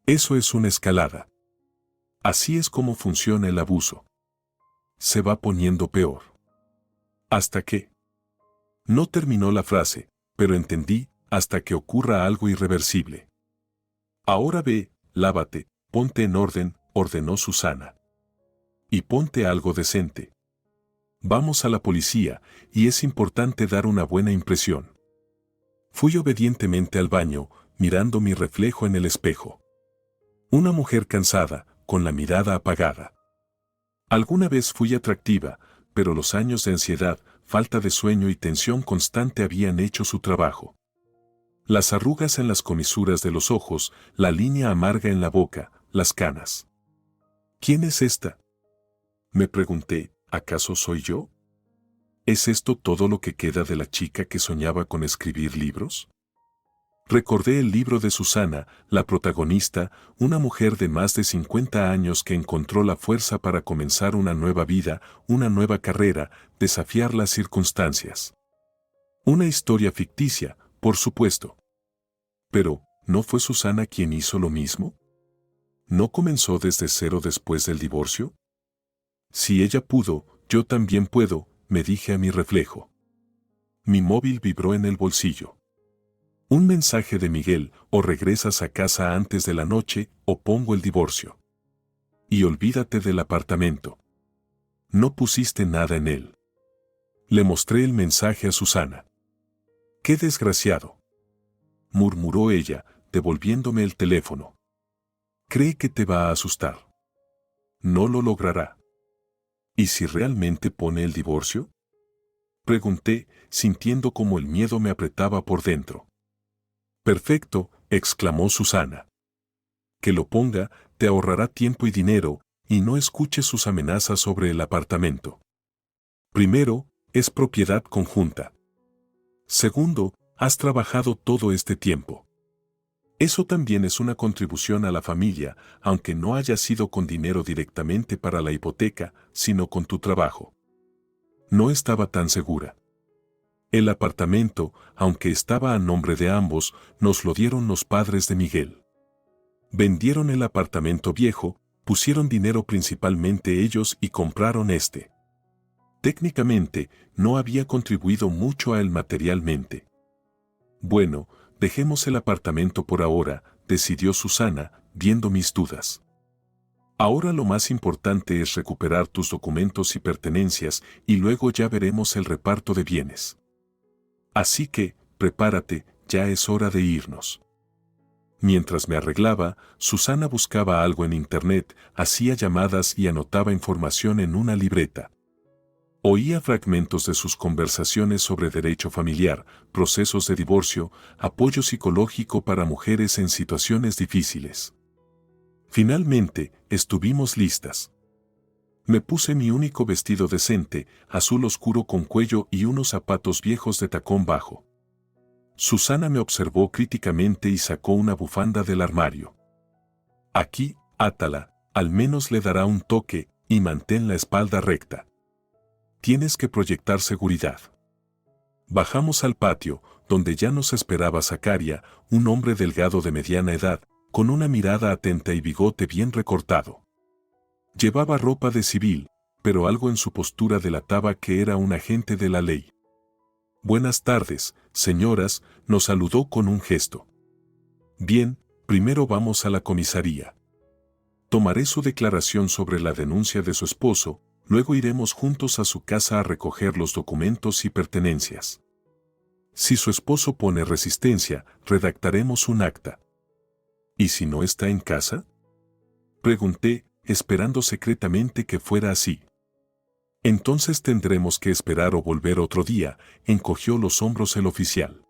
Eso es una escalada. Así es como funciona el abuso. Se va poniendo peor. ¿Hasta qué? No terminó la frase, pero entendí, hasta que ocurra algo irreversible. Ahora ve, lávate, ponte en orden, ordenó Susana. Y ponte algo decente. Vamos a la policía, y es importante dar una buena impresión. Fui obedientemente al baño, mirando mi reflejo en el espejo. Una mujer cansada, con la mirada apagada. Alguna vez fui atractiva, pero los años de ansiedad, falta de sueño y tensión constante habían hecho su trabajo. Las arrugas en las comisuras de los ojos, la línea amarga en la boca, las canas. ¿Quién es esta?, me pregunté, ¿acaso soy yo? ¿Es esto todo lo que queda de la chica que soñaba con escribir libros? Recordé el libro de Susana, la protagonista, una mujer de más de 50 años que encontró la fuerza para comenzar una nueva vida, una nueva carrera, desafiar las circunstancias. Una historia ficticia, por supuesto. Pero, ¿no fue Susana quien hizo lo mismo? ¿No comenzó desde cero después del divorcio? Si ella pudo, yo también puedo, me dije a mi reflejo. Mi móvil vibró en el bolsillo. Un mensaje de Miguel: o regresas a casa antes de la noche, o pongo el divorcio. Y olvídate del apartamento. No pusiste nada en él. Le mostré el mensaje a Susana. ¡Qué desgraciado!, murmuró ella, devolviéndome el teléfono. Cree que te va a asustar. No lo logrará. ¿Y si realmente pone el divorcio?, pregunté, sintiendo como el miedo me apretaba por dentro. Perfecto, exclamó Susana. Que lo ponga, te ahorrará tiempo y dinero, y no escuches sus amenazas sobre el apartamento. Primero, es propiedad conjunta. Segundo, has trabajado todo este tiempo. Eso también es una contribución a la familia, aunque no haya sido con dinero directamente para la hipoteca, sino con tu trabajo. No estaba tan segura. El apartamento, aunque estaba a nombre de ambos, nos lo dieron los padres de Miguel. Vendieron el apartamento viejo, pusieron dinero principalmente ellos y compraron este. Técnicamente, no había contribuido mucho a él materialmente. Bueno, dejemos el apartamento por ahora, decidió Susana, viendo mis dudas. Ahora lo más importante es recuperar tus documentos y pertenencias y luego ya veremos el reparto de bienes. Así que, prepárate, ya es hora de irnos. Mientras me arreglaba, Susana buscaba algo en internet, hacía llamadas y anotaba información en una libreta. Oía fragmentos de sus conversaciones sobre derecho familiar, procesos de divorcio, apoyo psicológico para mujeres en situaciones difíciles. Finalmente, estuvimos listas. Me puse mi único vestido decente, azul oscuro con cuello y unos zapatos viejos de tacón bajo. Susana me observó críticamente y sacó una bufanda del armario. Aquí, átala, al menos le dará un toque, y mantén la espalda recta. Tienes que proyectar seguridad. Bajamos al patio, donde ya nos esperaba Zacaria, un hombre delgado de mediana edad, con una mirada atenta y bigote bien recortado. Llevaba ropa de civil, pero algo en su postura delataba que era un agente de la ley. «Buenas tardes, señoras», nos saludó con un gesto. «Bien, primero vamos a la comisaría. Tomaré su declaración sobre la denuncia de su esposo, luego iremos juntos a su casa a recoger los documentos y pertenencias. Si su esposo pone resistencia, redactaremos un acta». «¿Y si no está en casa?», pregunté, esperando secretamente que fuera así. «Entonces tendremos que esperar o volver otro día», encogió los hombros el oficial.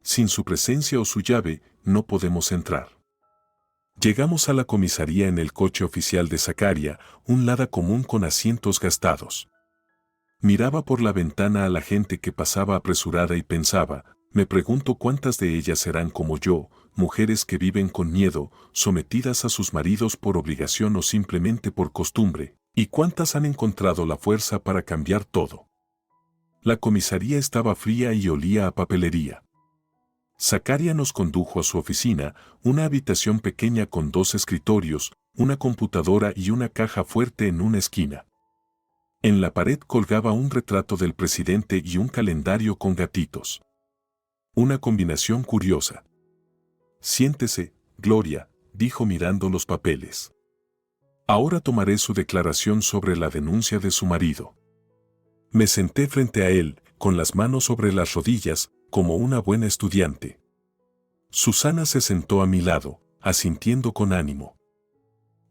«Sin su presencia o su llave, no podemos entrar». Llegamos a la comisaría en el coche oficial de Zacaria, un Lada común con asientos gastados. Miraba por la ventana a la gente que pasaba apresurada y pensaba, me pregunto cuántas de ellas serán como yo, mujeres que viven con miedo, sometidas a sus maridos por obligación o simplemente por costumbre, y cuántas han encontrado la fuerza para cambiar todo. La comisaría estaba fría y olía a papelería. Zacaria nos condujo a su oficina, una habitación pequeña con 2 escritorios, una computadora y una caja fuerte en una esquina. En la pared colgaba un retrato del presidente y un calendario con gatitos. Una combinación curiosa. «Siéntese, Gloria», dijo mirando los papeles. «Ahora tomaré su declaración sobre la denuncia de su marido». Me senté frente a él, con las manos sobre las rodillas, como una buena estudiante. Susana se sentó a mi lado, asintiendo con ánimo.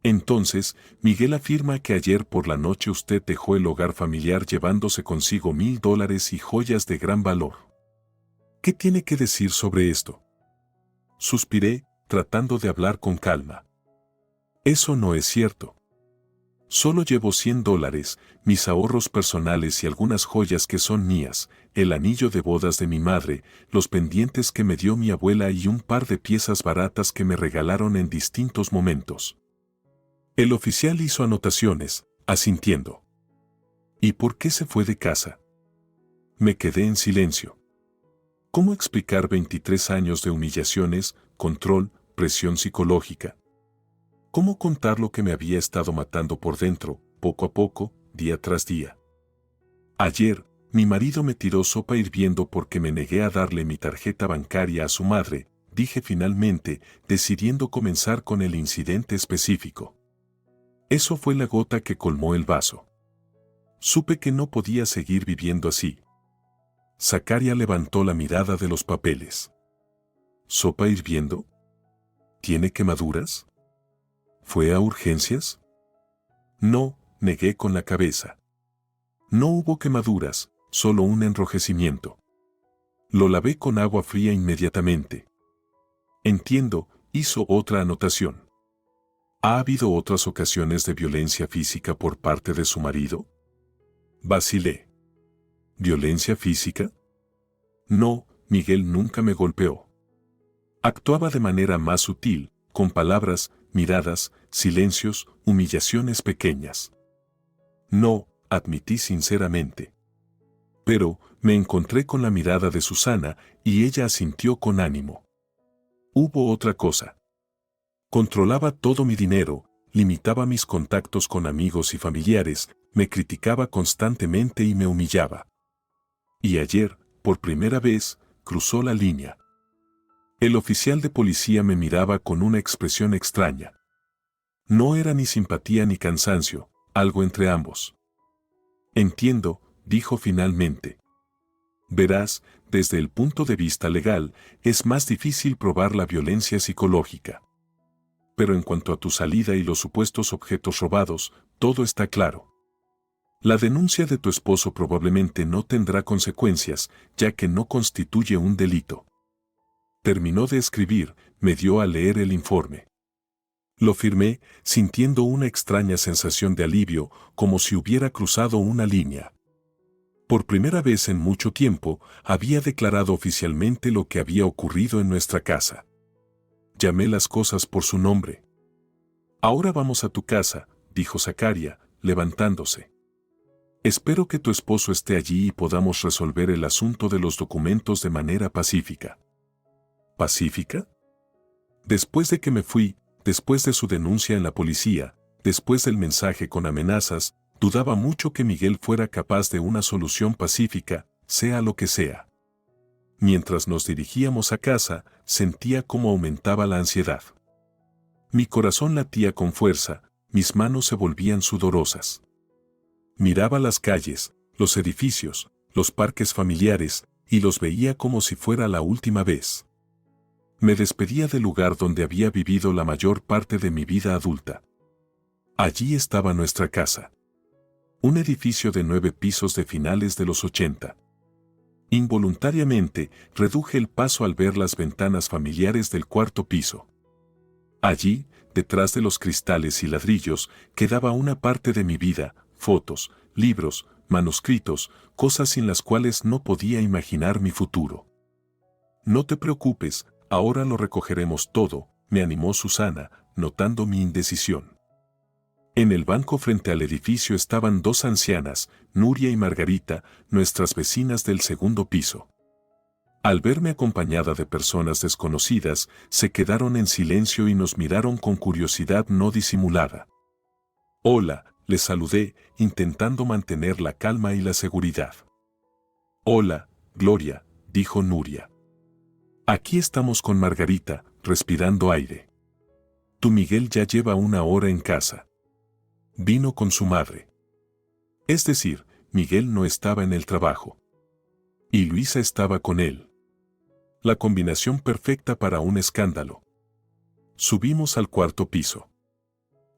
«Entonces, Miguel afirma que ayer por la noche usted dejó el hogar familiar llevándose consigo $1000 y joyas de gran valor. ¿Qué tiene que decir sobre esto?». Suspiré, tratando de hablar con calma. «Eso no es cierto. Solo llevo $100, mis ahorros personales y algunas joyas que son mías, el anillo de bodas de mi madre, los pendientes que me dio mi abuela y un par de piezas baratas que me regalaron en distintos momentos». El oficial hizo anotaciones, asintiendo. «¿Y por qué se fue de casa?». Me quedé en silencio. ¿Cómo explicar 23 años de humillaciones, control, presión psicológica? ¿Cómo contar lo que me había estado matando por dentro, poco a poco, día tras día? Ayer, mi marido me tiró sopa hirviendo porque me negué a darle mi tarjeta bancaria a su madre, dije finalmente, decidiendo comenzar con el incidente específico. Eso fue la gota que colmó el vaso. Supe que no podía seguir viviendo así. Zacaria levantó la mirada de los papeles. ¿Sopa hirviendo? ¿Tiene quemaduras? ¿Fue a urgencias? No, negué con la cabeza. No hubo quemaduras, solo un enrojecimiento. Lo lavé con agua fría inmediatamente. Entiendo, hizo otra anotación. ¿Ha habido otras ocasiones de violencia física por parte de su marido? Vacilé. ¿Violencia física? No, Miguel nunca me golpeó. Actuaba de manera más sutil, con palabras, miradas, silencios, humillaciones pequeñas. No, admití sinceramente. Pero, me encontré con la mirada de Susana y ella asintió con ánimo. Hubo otra cosa. Controlaba todo mi dinero, limitaba mis contactos con amigos y familiares, me criticaba constantemente y me humillaba. Y ayer, por primera vez, cruzó la línea. El oficial de policía me miraba con una expresión extraña. No era ni simpatía ni cansancio, algo entre ambos. Entiendo, dijo finalmente. Verás, desde el punto de vista legal, es más difícil probar la violencia psicológica. Pero en cuanto a tu salida y los supuestos objetos robados, todo está claro. La denuncia de tu esposo probablemente no tendrá consecuencias, ya que no constituye un delito. Terminó de escribir, me dio a leer el informe. Lo firmé, sintiendo una extraña sensación de alivio, como si hubiera cruzado una línea. Por primera vez en mucho tiempo, había declarado oficialmente lo que había ocurrido en nuestra casa. Llamé las cosas por su nombre. Ahora vamos a tu casa, dijo Zacaria, levantándose. Espero que tu esposo esté allí y podamos resolver el asunto de los documentos de manera pacífica. ¿Pacífica? Después de que me fui, después de su denuncia en la policía, después del mensaje con amenazas, dudaba mucho que Miguel fuera capaz de una solución pacífica, sea lo que sea. Mientras nos dirigíamos a casa, sentía cómo aumentaba la ansiedad. Mi corazón latía con fuerza, mis manos se volvían sudorosas. Miraba las calles, los edificios, los parques familiares, y los veía como si fuera la última vez. Me despedía del lugar donde había vivido la mayor parte de mi vida adulta. Allí estaba nuestra casa. Un edificio de 9 pisos de finales de los 80. Involuntariamente, reduje el paso al ver las ventanas familiares del cuarto piso. Allí, detrás de los cristales y ladrillos, quedaba una parte de mi vida, fotos, libros, manuscritos, cosas sin las cuales no podía imaginar mi futuro. No te preocupes, ahora lo recogeremos todo, me animó Susana, notando mi indecisión. En el banco frente al edificio estaban 2 ancianas, Nuria y Margarita, nuestras vecinas del segundo piso. Al verme acompañada de personas desconocidas, se quedaron en silencio y nos miraron con curiosidad no disimulada. Hola, les saludé, intentando mantener la calma y la seguridad. Hola, Gloria, dijo Nuria. Aquí estamos con Margarita, respirando aire. Tu Miguel ya lleva 1 hora en casa. Vino con su madre. Es decir, Miguel no estaba en el trabajo. Y Luisa estaba con él. La combinación perfecta para un escándalo. Subimos al cuarto piso.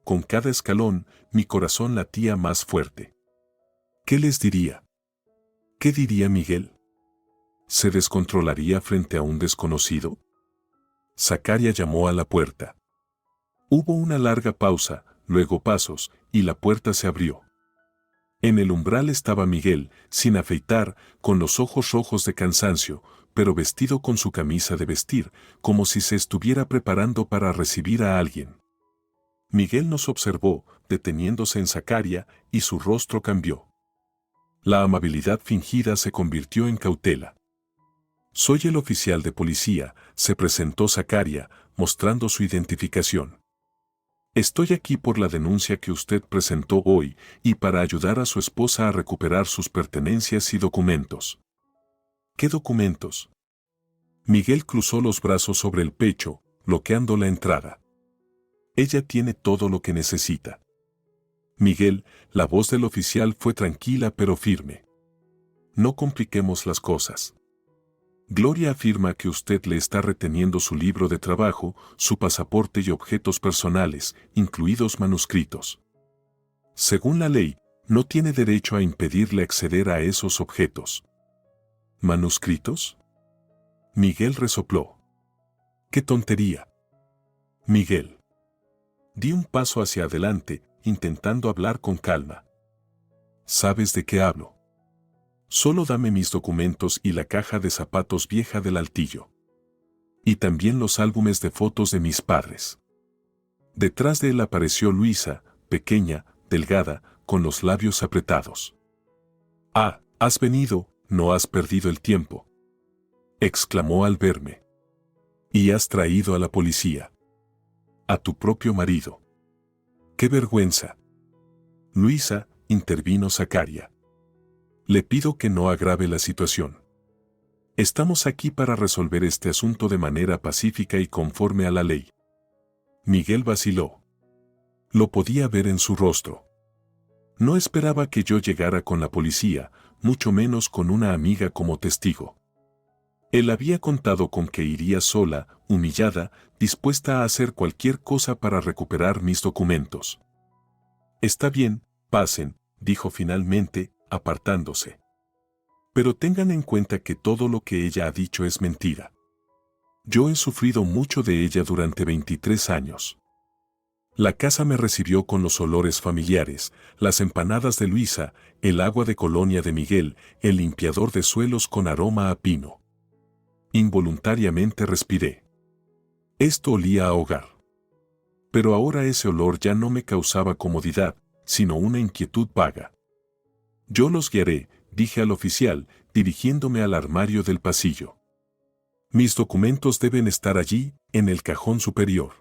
Con cada escalón, mi corazón latía más fuerte. ¿Qué les diría? ¿Qué diría Miguel? ¿Se descontrolaría frente a un desconocido? Zacaria llamó a la puerta. Hubo una larga pausa, luego pasos, y la puerta se abrió. En el umbral estaba Miguel, sin afeitar, con los ojos rojos de cansancio, pero vestido con su camisa de vestir, como si se estuviera preparando para recibir a alguien. Miguel nos observó, deteniéndose en Zacaria, y su rostro cambió. La amabilidad fingida se convirtió en cautela. Soy el oficial de policía, se presentó Zacaria, mostrando su identificación. Estoy aquí por la denuncia que usted presentó hoy y para ayudar a su esposa a recuperar sus pertenencias y documentos. ¿Qué documentos? Miguel cruzó los brazos sobre el pecho, bloqueando la entrada. Ella tiene todo lo que necesita. Miguel, la voz del oficial fue tranquila pero firme. No compliquemos las cosas. Gloria afirma que usted le está reteniendo su libro de trabajo, su pasaporte y objetos personales, incluidos manuscritos. Según la ley, no tiene derecho a impedirle acceder a esos objetos. ¿Manuscritos? Miguel resopló. ¡Qué tontería! Miguel. Di un paso hacia adelante, intentando hablar con calma. ¿Sabes de qué hablo? Solo dame mis documentos y la caja de zapatos vieja del altillo. Y también los álbumes de fotos de mis padres. Detrás de él apareció Luisa, pequeña, delgada, con los labios apretados. Ah, has venido, no has perdido el tiempo. Exclamó al verme. Y has traído a la policía. A tu propio marido. ¡Qué vergüenza! Luisa, intervino Zacaria. Le pido que no agrave la situación. Estamos aquí para resolver este asunto de manera pacífica y conforme a la ley. Miguel vaciló. Lo podía ver en su rostro. No esperaba que yo llegara con la policía, mucho menos con una amiga como testigo. Él había contado con que iría sola, humillada, dispuesta a hacer cualquier cosa para recuperar mis documentos. Está bien, pasen, dijo finalmente, apartándose. Pero tengan en cuenta que todo lo que ella ha dicho es mentira. Yo he sufrido mucho de ella durante 23 años. La casa me recibió con los olores familiares, las empanadas de Luisa, el agua de colonia de Miguel, el limpiador de suelos con aroma a pino. Involuntariamente respiré. Esto olía a hogar. Pero ahora ese olor ya no me causaba comodidad, sino una inquietud vaga. Yo los guiaré, dije al oficial, dirigiéndome al armario del pasillo. Mis documentos deben estar allí, en el cajón superior.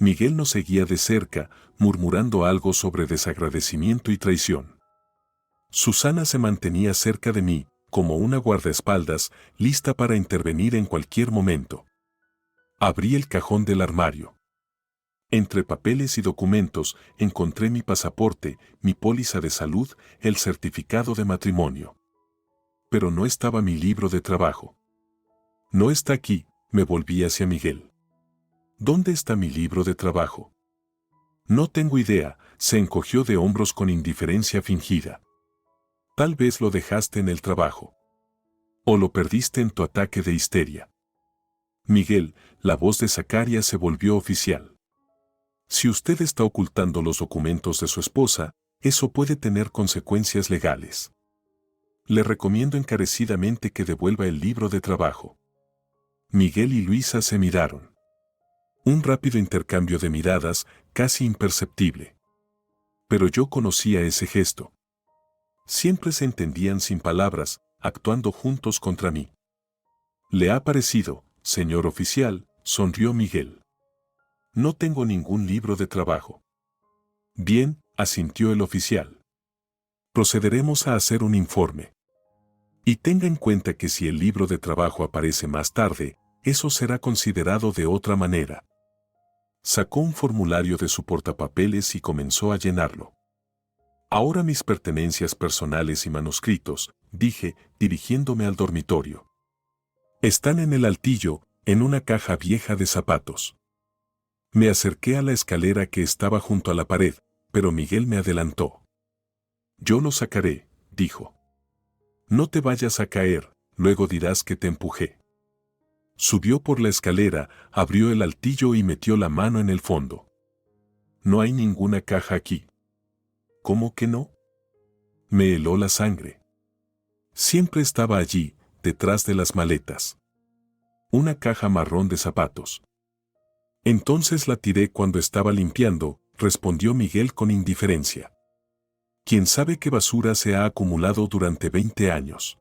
Miguel nos seguía de cerca, murmurando algo sobre desagradecimiento y traición. Susana se mantenía cerca de mí, como una guardaespaldas, lista para intervenir en cualquier momento. Abrí el cajón del armario. Entre papeles y documentos encontré mi pasaporte, mi póliza de salud, el certificado de matrimonio. Pero no estaba mi libro de trabajo. No está aquí, me volví hacia Miguel. ¿Dónde está mi libro de trabajo? No tengo idea, se encogió de hombros con indiferencia fingida. Tal vez lo dejaste en el trabajo. O lo perdiste en tu ataque de histeria. Miguel, la voz de Zacarías se volvió oficial. Si usted está ocultando los documentos de su esposa, eso puede tener consecuencias legales. Le recomiendo encarecidamente que devuelva el libro de trabajo. Miguel y Luisa se miraron. Un rápido intercambio de miradas, casi imperceptible. Pero yo conocía ese gesto. Siempre se entendían sin palabras, actuando juntos contra mí. ¿Le ha parecido, señor oficial?, sonrió Miguel. No tengo ningún libro de trabajo. Bien, asintió el oficial. Procederemos a hacer un informe. Y tenga en cuenta que si el libro de trabajo aparece más tarde, eso será considerado de otra manera. Sacó un formulario de su portapapeles y comenzó a llenarlo. Ahora mis pertenencias personales y manuscritos, dije, dirigiéndome al dormitorio. Están en el altillo, en una caja vieja de zapatos. Me acerqué a la escalera que estaba junto a la pared, pero Miguel me adelantó. Yo lo sacaré, dijo. No te vayas a caer, luego dirás que te empujé. Subió por la escalera, abrió el altillo y metió la mano en el fondo. No hay ninguna caja aquí. ¿Cómo que no? Me heló la sangre. Siempre estaba allí, detrás de las maletas. Una caja marrón de zapatos. Entonces la tiré cuando estaba limpiando, respondió Miguel con indiferencia. ¿Quién sabe qué basura se ha acumulado durante 20 años?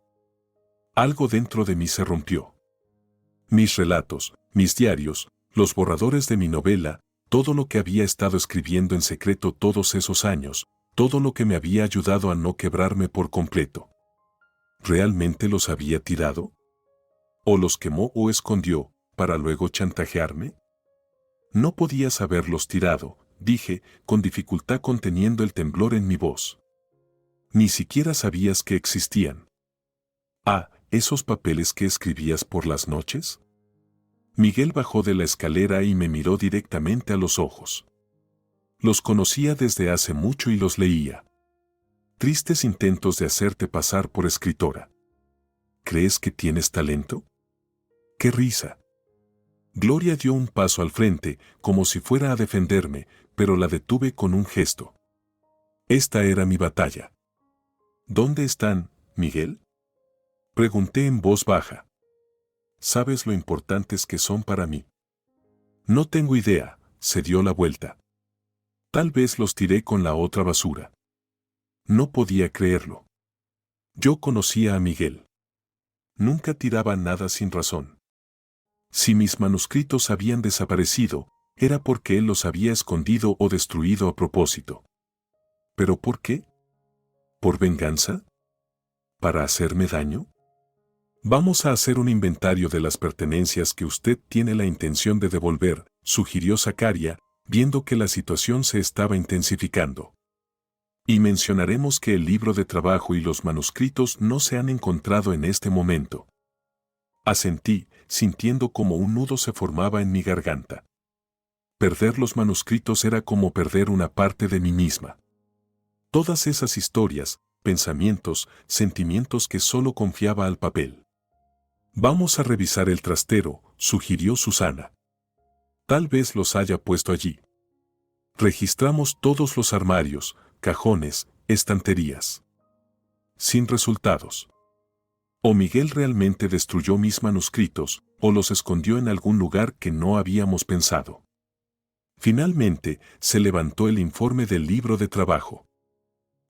Algo dentro de mí se rompió. Mis relatos, mis diarios, los borradores de mi novela, todo lo que había estado escribiendo en secreto todos esos años, todo lo que me había ayudado a no quebrarme por completo. ¿Realmente los había tirado? ¿O los quemó o escondió, para luego chantajearme? No podías haberlos tirado, dije, con dificultad conteniendo el temblor en mi voz. Ni siquiera sabías que existían. Ah, ¿esos papeles que escribías por las noches? Miguel bajó de la escalera y me miró directamente a los ojos. Los conocía desde hace mucho y los leía. Tristes intentos de hacerte pasar por escritora. ¿Crees que tienes talento? ¡Qué risa! Gloria dio un paso al frente, como si fuera a defenderme, pero la detuve con un gesto. Esta era mi batalla. ¿Dónde están, Miguel? Pregunté en voz baja. ¿Sabes lo importantes que son para mí? No tengo idea, se dio la vuelta. Tal vez los tiré con la otra basura. No podía creerlo. Yo conocía a Miguel. Nunca tiraba nada sin razón. Si mis manuscritos habían desaparecido, era porque él los había escondido o destruido a propósito. ¿Pero por qué? ¿Por venganza? ¿Para hacerme daño? Vamos a hacer un inventario de las pertenencias que usted tiene la intención de devolver, sugirió Zacarías, viendo que la situación se estaba intensificando. Y mencionaremos que el libro de trabajo y los manuscritos no se han encontrado en este momento. Asentí, sintiendo como un nudo se formaba en mi garganta. Perder los manuscritos era como perder una parte de mí misma. Todas esas historias, pensamientos, sentimientos que solo confiaba al papel. Vamos a revisar el trastero, sugirió Susana. Tal vez los haya puesto allí. Registramos todos los armarios, cajones, estanterías. Sin resultados. O Miguel realmente destruyó mis manuscritos, o los escondió en algún lugar que no habíamos pensado. Finalmente, se levantó el informe del libro de trabajo.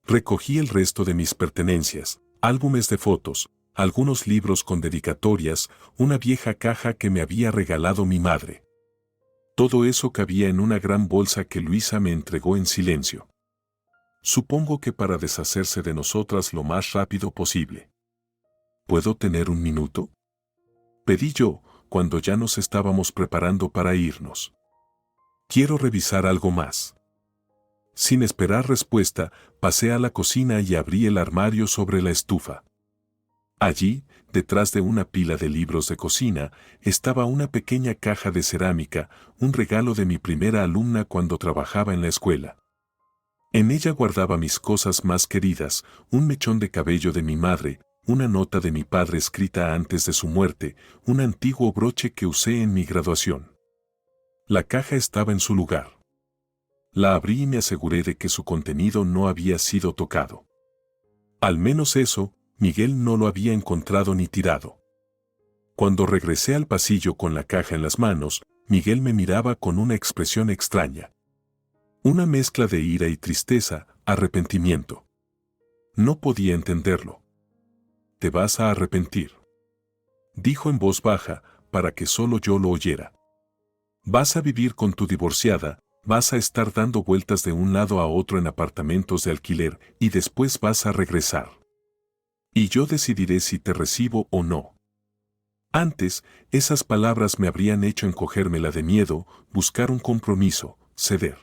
Recogí el resto de mis pertenencias, álbumes de fotos, algunos libros con dedicatorias, una vieja caja que me había regalado mi madre. Todo eso cabía en una gran bolsa que Luisa me entregó en silencio. Supongo que para deshacerse de nosotras lo más rápido posible. ¿Puedo tener un minuto?, pedí yo, cuando ya nos estábamos preparando para irnos. Quiero revisar algo más. Sin esperar respuesta, pasé a la cocina y abrí el armario sobre la estufa. Allí, detrás de una pila de libros de cocina, estaba una pequeña caja de cerámica, un regalo de mi primera alumna cuando trabajaba en la escuela. En ella guardaba mis cosas más queridas, un mechón de cabello de mi madre, una nota de mi padre escrita antes de su muerte, un antiguo broche que usé en mi graduación. La caja estaba en su lugar. La abrí y me aseguré de que su contenido no había sido tocado. Al menos eso, Miguel no lo había encontrado ni tirado. Cuando regresé al pasillo con la caja en las manos, Miguel me miraba con una expresión extraña. Una mezcla de ira y tristeza, arrepentimiento. No podía entenderlo. «Te vas a arrepentir», dijo en voz baja, para que solo yo lo oyera. «Vas a vivir con tu divorciada, vas a estar dando vueltas de un lado a otro en apartamentos de alquiler y después vas a regresar. Y yo decidiré si te recibo o no». Antes, esas palabras me habrían hecho encogérmela de miedo, buscar un compromiso, ceder.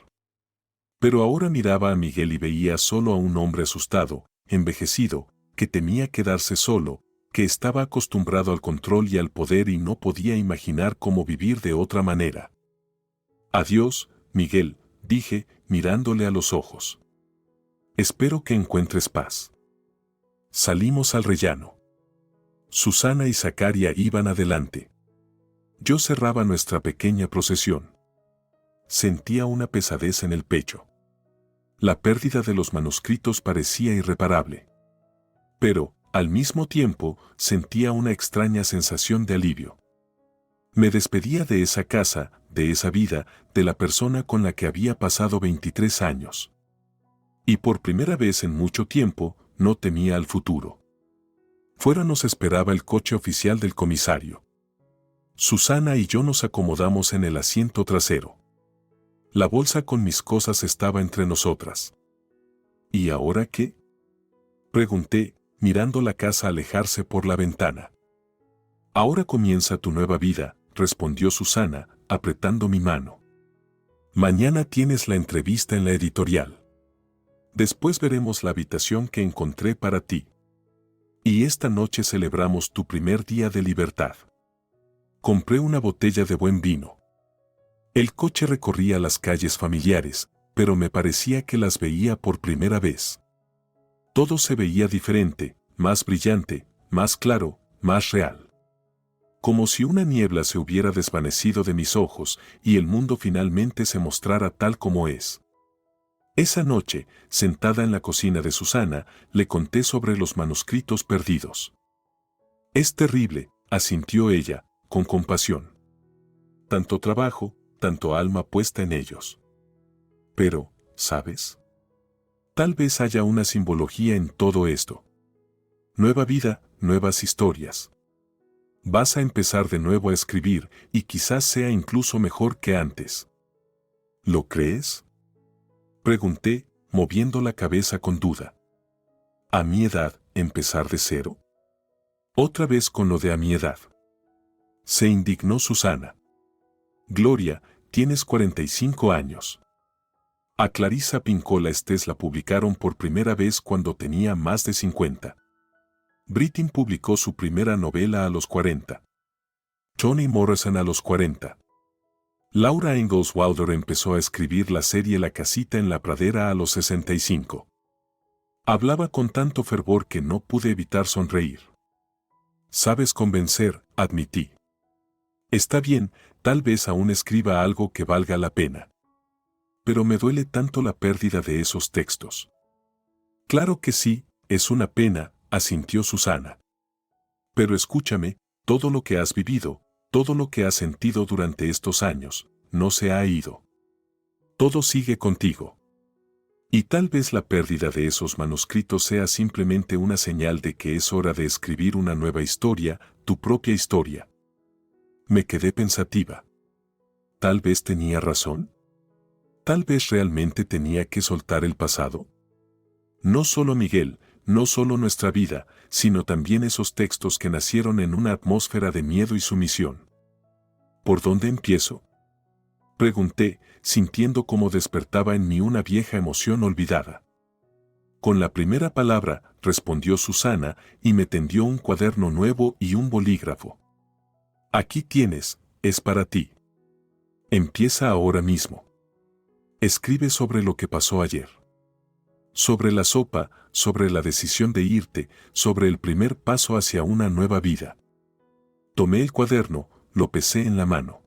Pero ahora miraba a Miguel y veía solo a un hombre asustado, envejecido, que temía quedarse solo, que estaba acostumbrado al control y al poder y no podía imaginar cómo vivir de otra manera. «Adiós, Miguel», dije, mirándole a los ojos. «Espero que encuentres paz». Salimos al rellano. Susana y Zacaria iban adelante. Yo cerraba nuestra pequeña procesión. Sentía una pesadez en el pecho. La pérdida de los manuscritos parecía irreparable. Pero, al mismo tiempo, sentía una extraña sensación de alivio. Me despedía de esa casa, de esa vida, de la persona con la que había pasado 23 años. Y por primera vez en mucho tiempo, no temía al futuro. Fuera nos esperaba el coche oficial del comisario. Susana y yo nos acomodamos en el asiento trasero. La bolsa con mis cosas estaba entre nosotras. ¿Y ahora qué?, pregunté, mirando la casa alejarse por la ventana. «Ahora comienza tu nueva vida», respondió Susana, apretando mi mano. «Mañana tienes la entrevista en la editorial. Después veremos la habitación que encontré para ti. Y esta noche celebramos tu primer día de libertad. Compré una botella de buen vino». El coche recorría las calles familiares, pero me parecía que las veía por primera vez. Todo se veía diferente, más brillante, más claro, más real. Como si una niebla se hubiera desvanecido de mis ojos y el mundo finalmente se mostrara tal como es. Esa noche, sentada en la cocina de Susana, le conté sobre los manuscritos perdidos. «Es terrible», asintió ella, con compasión. «Tanto trabajo, tanto alma puesta en ellos. Pero, ¿sabes? Tal vez haya una simbología en todo esto. Nueva vida, nuevas historias. Vas a empezar de nuevo a escribir y quizás sea incluso mejor que antes». «¿Lo crees?», pregunté, moviendo la cabeza con duda. «¿A mi edad, empezar de cero?». «Otra vez con lo de a mi edad». Se indignó Susana. «Gloria, tienes 45 años. A Clarissa Pinkola Estés la publicaron por primera vez cuando tenía más de 50. Brittin publicó su primera novela a los 40. Toni Morrison a los 40. Laura Ingalls Wilder empezó a escribir la serie La casita en la pradera a los 65. Hablaba con tanto fervor que no pude evitar sonreír. «Sabes convencer», admití. «Está bien, tal vez aún escriba algo que valga la pena. Pero me duele tanto la pérdida de esos textos». «Claro que sí, es una pena», asintió Susana. «Pero escúchame, todo lo que has vivido, todo lo que has sentido durante estos años, no se ha ido. Todo sigue contigo. Y tal vez la pérdida de esos manuscritos sea simplemente una señal de que es hora de escribir una nueva historia, tu propia historia. Me quedé pensativa. Tal vez tenía razón. Tal vez realmente tenía que soltar el pasado. No solo Miguel, no solo nuestra vida, sino también esos textos que nacieron en una atmósfera de miedo y sumisión. ¿Por dónde empiezo?, pregunté, sintiendo cómo despertaba en mí una vieja emoción olvidada. Con la primera palabra, respondió Susana, y me tendió un cuaderno nuevo y un bolígrafo. Aquí tienes, es para ti. Empieza ahora mismo. Escribe sobre lo que pasó ayer. Sobre la sopa, sobre la decisión de irte, sobre el primer paso hacia una nueva vida. Tomé el cuaderno, lo pesé en la mano.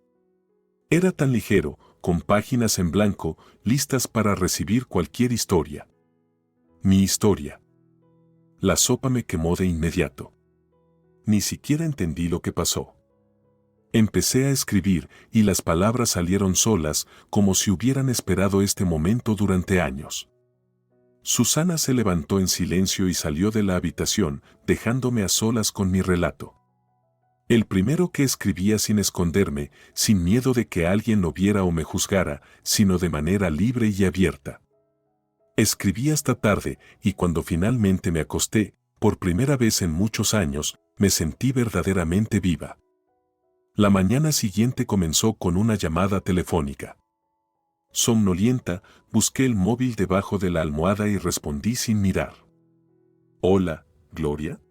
Era tan ligero, con páginas en blanco, listas para recibir cualquier historia. Mi historia. La sopa me quemó de inmediato. Ni siquiera entendí lo que pasó. Empecé a escribir y las palabras salieron solas, como si hubieran esperado este momento durante años. Susana se levantó en silencio y salió de la habitación, dejándome a solas con mi relato. El primero que escribía sin esconderme, sin miedo de que alguien lo viera o me juzgara, sino de manera libre y abierta. Escribí hasta tarde, y cuando finalmente me acosté, por primera vez en muchos años, me sentí verdaderamente viva. La mañana siguiente comenzó con una llamada telefónica. Somnolienta, busqué el móvil debajo de la almohada y respondí sin mirar. «Hola, Gloria».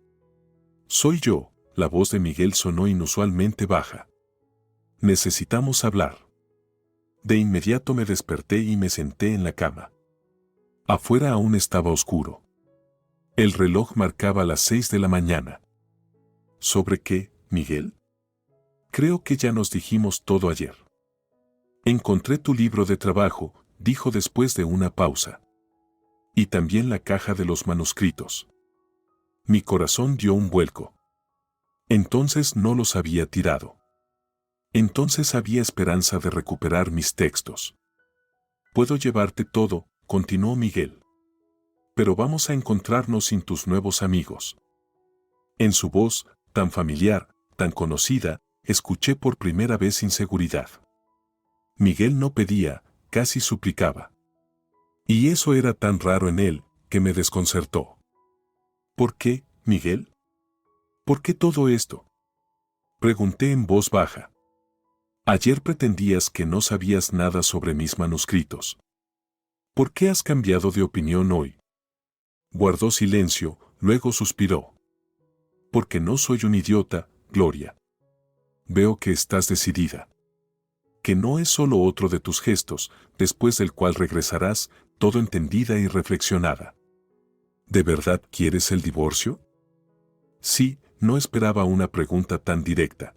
«Soy yo». La voz de Miguel sonó inusualmente baja. «Necesitamos hablar». De inmediato me desperté y me senté en la cama. Afuera aún estaba oscuro. El reloj marcaba las 6 de la mañana. ¿Sobre qué, Miguel? Creo que ya nos dijimos todo ayer. Encontré tu libro de trabajo, dijo después de una pausa. Y también la caja de los manuscritos. Mi corazón dio un vuelco. Entonces no los había tirado. Entonces había esperanza de recuperar mis textos. Puedo llevarte todo, continuó Miguel. Pero vamos a encontrarnos sin tus nuevos amigos. En su voz, tan familiar, tan conocida, escuché por primera vez inseguridad. Miguel no pedía, casi suplicaba. Y eso era tan raro en él, que me desconcertó. ¿Por qué, Miguel? ¿Por qué todo esto?, pregunté en voz baja. Ayer pretendías que no sabías nada sobre mis manuscritos. ¿Por qué has cambiado de opinión hoy? Guardó silencio, luego suspiró. Porque no soy un idiota, Gloria. Veo que estás decidida. Que no es solo otro de tus gestos, después del cual regresarás, todo entendida y reflexionada. ¿De verdad quieres el divorcio? Sí, no esperaba una pregunta tan directa.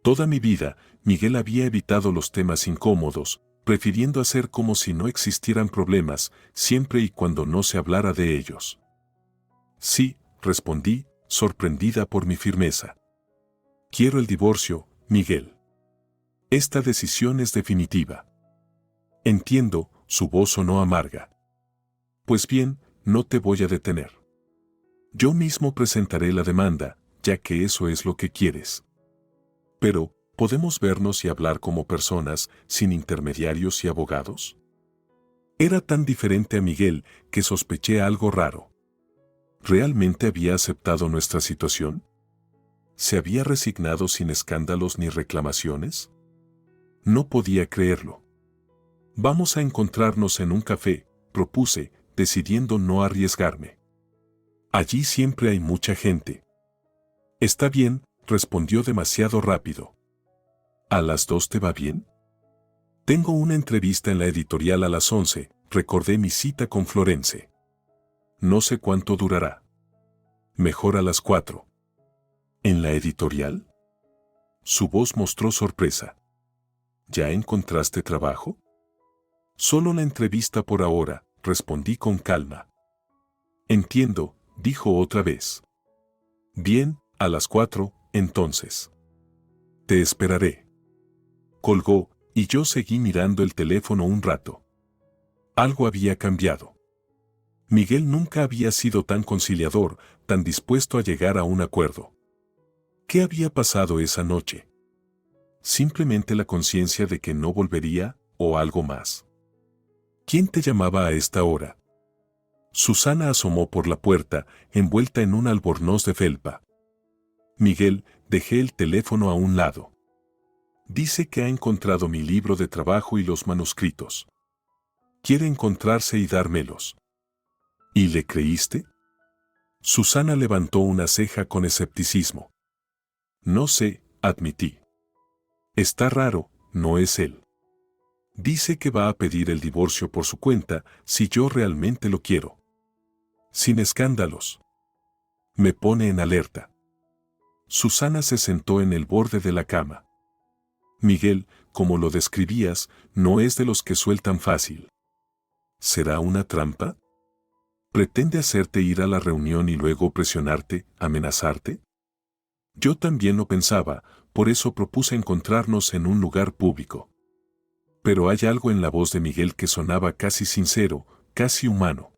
Toda mi vida, Miguel había evitado los temas incómodos, prefiriendo hacer como si no existieran problemas, siempre y cuando no se hablara de ellos. Sí, respondí, sorprendida por mi firmeza. Quiero el divorcio, Miguel. Esta decisión es definitiva. Entiendo, su voz sonó amarga. Pues bien, no te voy a detener. Yo mismo presentaré la demanda, ya que eso es lo que quieres. Pero, ¿podemos vernos y hablar como personas, sin intermediarios y abogados? Era tan diferente a Miguel que sospeché algo raro. ¿Realmente había aceptado nuestra situación? ¿Se había resignado sin escándalos ni reclamaciones? No podía creerlo. Vamos a encontrarnos en un café, propuse, decidiendo no arriesgarme. Allí siempre hay mucha gente. Está bien, respondió demasiado rápido. ¿A las 2 te va bien? Tengo una entrevista en la editorial a las 11, recordé mi cita con Florence. No sé cuánto durará. Mejor a las 4. ¿En la editorial? Su voz mostró sorpresa. ¿Ya encontraste trabajo? Solo la entrevista por ahora, respondí con calma. Entiendo, dijo otra vez. Bien, a las 4, entonces. Te esperaré. Colgó, y yo seguí mirando el teléfono un rato. Algo había cambiado. Miguel nunca había sido tan conciliador, tan dispuesto a llegar a un acuerdo. ¿Qué había pasado esa noche? ¿Simplemente la conciencia de que no volvería, o algo más? ¿Quién te llamaba a esta hora? Susana asomó por la puerta, envuelta en un albornoz de felpa. Miguel, dejé el teléfono a un lado. Dice que ha encontrado mi libro de trabajo y los manuscritos. Quiere encontrarse y dármelos. ¿Y le creíste? Susana levantó una ceja con escepticismo. No sé, admití. Está raro, no es él. Dice que va a pedir el divorcio por su cuenta si yo realmente lo quiero. Sin escándalos. Me pone en alerta. Susana se sentó en el borde de la cama. Miguel, como lo describías, no es de los que sueltan fácil. ¿Será una trampa? ¿Pretende hacerte ir a la reunión y luego presionarte, amenazarte? Yo también lo pensaba, por eso propuse encontrarnos en un lugar público. Pero hay algo en la voz de Miguel que sonaba casi sincero, casi humano.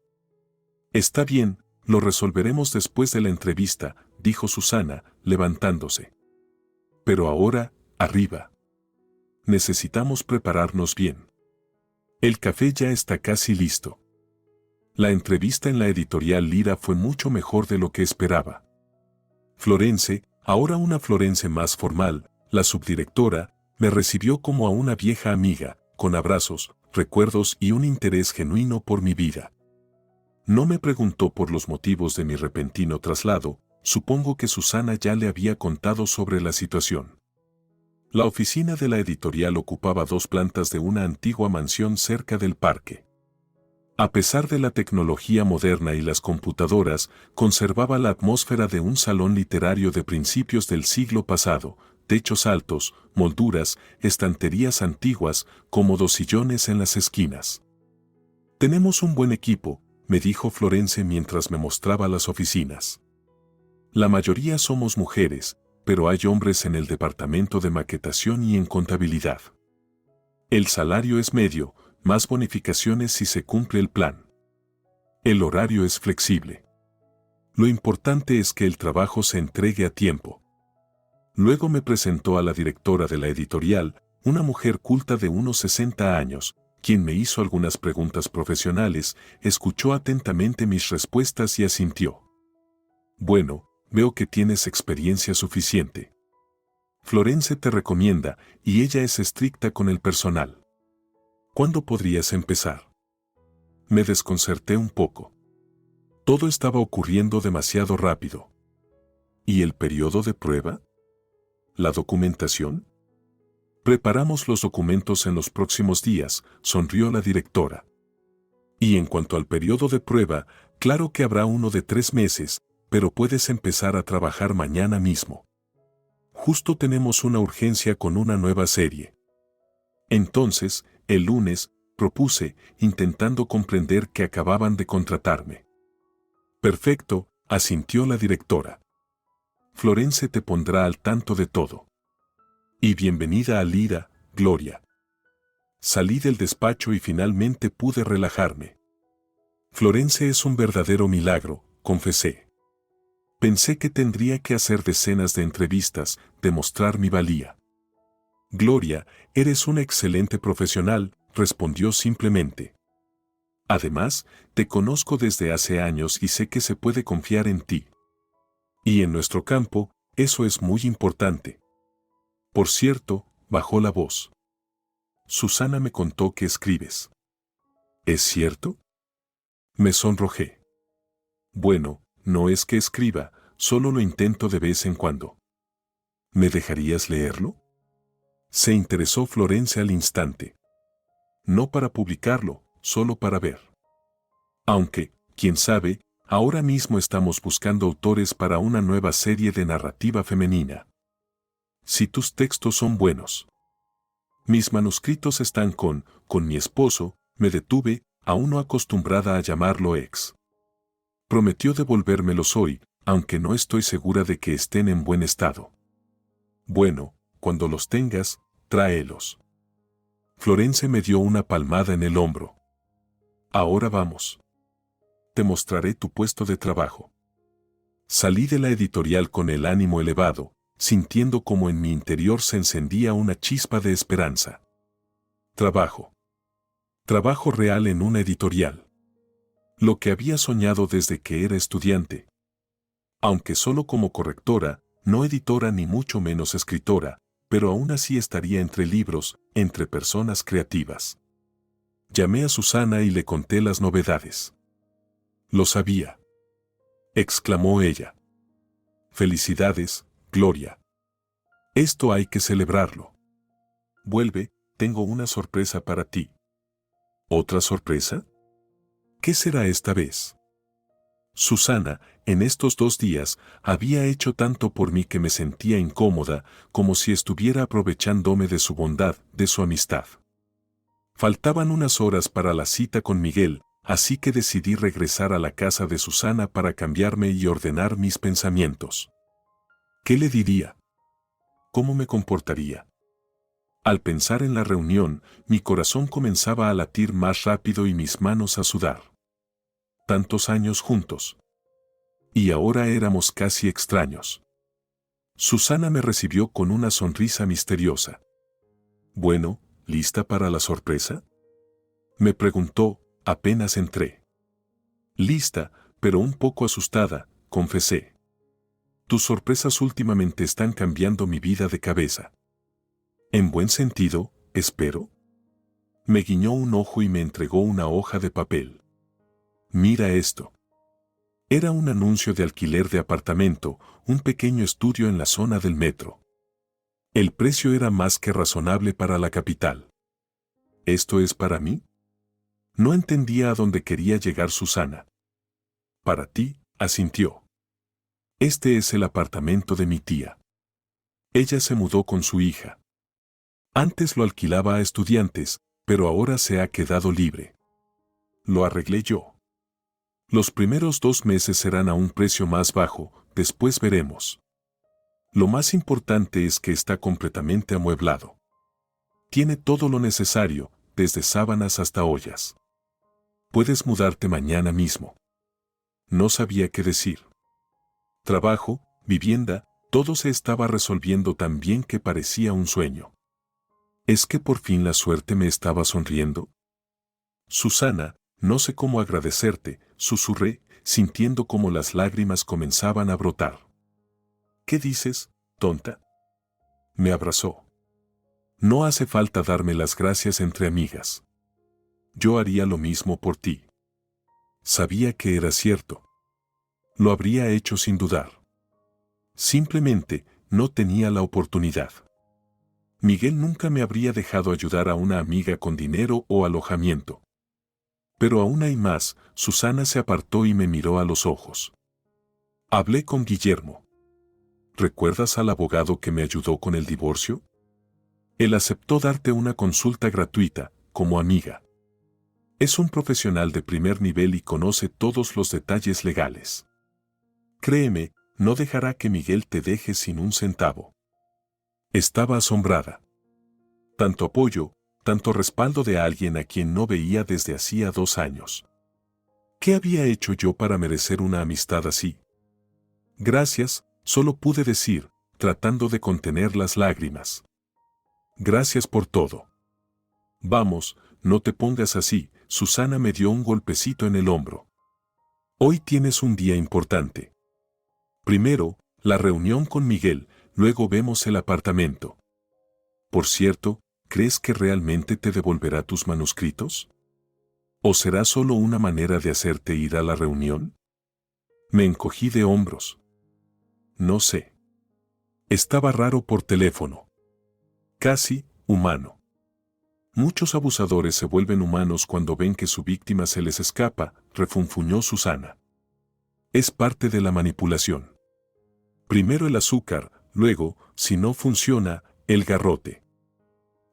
Está bien, lo resolveremos después de la entrevista, dijo Susana, levantándose. Pero ahora, arriba. Necesitamos prepararnos bien. El café ya está casi listo. La entrevista en la editorial Lira fue mucho mejor de lo que esperaba. Florence, ahora una Florence más formal, la subdirectora, me recibió como a una vieja amiga, con abrazos, recuerdos y un interés genuino por mi vida. No me preguntó por los motivos de mi repentino traslado, supongo que Susana ya le había contado sobre la situación. La oficina de la editorial ocupaba 2 plantas de una antigua mansión cerca del parque. A pesar de la tecnología moderna y las computadoras, conservaba la atmósfera de un salón literario de principios del siglo pasado, techos altos, molduras, estanterías antiguas, cómodos sillones en las esquinas. Tenemos un buen equipo, me dijo Florence mientras me mostraba las oficinas. La mayoría somos mujeres, pero hay hombres en el departamento de maquetación y en contabilidad. El salario es medio, más bonificaciones si se cumple el plan. El horario es flexible. Lo importante es que el trabajo se entregue a tiempo. Luego me presentó a la directora de la editorial, una mujer culta de unos 60 años, quien me hizo algunas preguntas profesionales, escuchó atentamente mis respuestas y asintió. Bueno, veo que tienes experiencia suficiente. Florence te recomienda, y ella es estricta con el personal. ¿Cuándo podrías empezar? Me desconcerté un poco. Todo estaba ocurriendo demasiado rápido. ¿Y el periodo de prueba? ¿La documentación? Preparamos los documentos en los próximos días, sonrió la directora. Y en cuanto al periodo de prueba, claro que habrá uno de 3 meses, pero puedes empezar a trabajar mañana mismo. Justo tenemos una urgencia con una nueva serie. Entonces, el lunes, propuse, intentando comprender que acababan de contratarme. Perfecto, asintió la directora. Florence te pondrá al tanto de todo. Y bienvenida a Lira, Gloria. Salí del despacho y finalmente pude relajarme. Florence es un verdadero milagro, confesé. Pensé que tendría que hacer decenas de entrevistas, demostrar mi valía. Gloria, eres una excelente profesional, respondió simplemente. Además, te conozco desde hace años y sé que se puede confiar en ti. Y en nuestro campo, eso es muy importante. Por cierto, bajó la voz. Susana me contó que escribes. ¿Es cierto? Me sonrojé. Bueno, no es que escriba, solo lo intento de vez en cuando. ¿Me dejarías leerlo? Se interesó Florence al instante. No para publicarlo, solo para ver. Aunque, quién sabe, ahora mismo estamos buscando autores para una nueva serie de narrativa femenina. Si tus textos son buenos. Mis manuscritos están con mi esposo, me detuve, aún no acostumbrada a llamarlo ex. Prometió devolvérmelos hoy, aunque no estoy segura de que estén en buen estado. Bueno, cuando los tengas, tráelos. Florence me dio una palmada en el hombro. Ahora vamos. Te mostraré tu puesto de trabajo. Salí de la editorial con el ánimo elevado, sintiendo como en mi interior se encendía una chispa de esperanza. Trabajo. Trabajo real en una editorial. Lo que había soñado desde que era estudiante. Aunque solo como correctora, no editora ni mucho menos escritora, pero aún así estaría entre libros, entre personas creativas. Llamé a Susana y le conté las novedades. Lo sabía, exclamó ella. Felicidades, Gloria. Esto hay que celebrarlo. Vuelve, tengo una sorpresa para ti. ¿Otra sorpresa? ¿Qué será esta vez? Susana, en estos 2 días, había hecho tanto por mí que me sentía incómoda, como si estuviera aprovechándome de su bondad, de su amistad. Faltaban unas horas para la cita con Miguel, así que decidí regresar a la casa de Susana para cambiarme y ordenar mis pensamientos. ¿Qué le diría? ¿Cómo me comportaría? Al pensar en la reunión, mi corazón comenzaba a latir más rápido y mis manos a sudar. Tantos años juntos. Y ahora éramos casi extraños. Susana me recibió con una sonrisa misteriosa. Bueno, ¿lista para la sorpresa? Me preguntó, apenas entré. Lista, pero un poco asustada, confesé. Tus sorpresas últimamente están cambiando mi vida de cabeza. En buen sentido, espero. Me guiñó un ojo y me entregó una hoja de papel. Mira esto. Era un anuncio de alquiler de apartamento, un pequeño estudio en la zona del metro. El precio era más que razonable para la capital. ¿Esto es para mí? No entendía a dónde quería llegar Susana. Para ti, asintió. Este es el apartamento de mi tía. Ella se mudó con su hija. Antes lo alquilaba a estudiantes, pero ahora se ha quedado libre. Lo arreglé yo. Los primeros 2 meses serán a un precio más bajo, después veremos. Lo más importante es que está completamente amueblado. Tiene todo lo necesario, desde sábanas hasta ollas. Puedes mudarte mañana mismo. No sabía qué decir. Trabajo, vivienda, todo se estaba resolviendo tan bien que parecía un sueño. ¿Es que por fin la suerte me estaba sonriendo? Susana, no sé cómo agradecerte, susurré, sintiendo como las lágrimas comenzaban a brotar. ¿Qué dices, tonta? Me abrazó. No hace falta darme las gracias entre amigas. Yo haría lo mismo por ti. Sabía que era cierto. Lo habría hecho sin dudar. Simplemente, no tenía la oportunidad. Miguel nunca me habría dejado ayudar a una amiga con dinero o alojamiento. Pero aún hay más, Susana se apartó y me miró a los ojos. Hablé con Guillermo. ¿Recuerdas al abogado que me ayudó con el divorcio? Él aceptó darte una consulta gratuita, como amiga. Es un profesional de primer nivel y conoce todos los detalles legales. Créeme, no dejará que Miguel te deje sin un centavo. Estaba asombrada. Tanto apoyo, tanto respaldo de alguien a quien no veía desde hacía 2 años. ¿Qué había hecho yo para merecer una amistad así? Gracias, solo pude decir, tratando de contener las lágrimas. Gracias por todo. Vamos, no te pongas así, Susana me dio un golpecito en el hombro. Hoy tienes un día importante. Primero, la reunión con Miguel, luego vemos el apartamento. Por cierto, ¿crees que realmente te devolverá tus manuscritos? ¿O será solo una manera de hacerte ir a la reunión? Me encogí de hombros. No sé. Estaba raro por teléfono. Casi humano. Muchos abusadores se vuelven humanos cuando ven que su víctima se les escapa, refunfuñó Susana. Es parte de la manipulación. Primero el azúcar, luego, si no funciona, el garrote.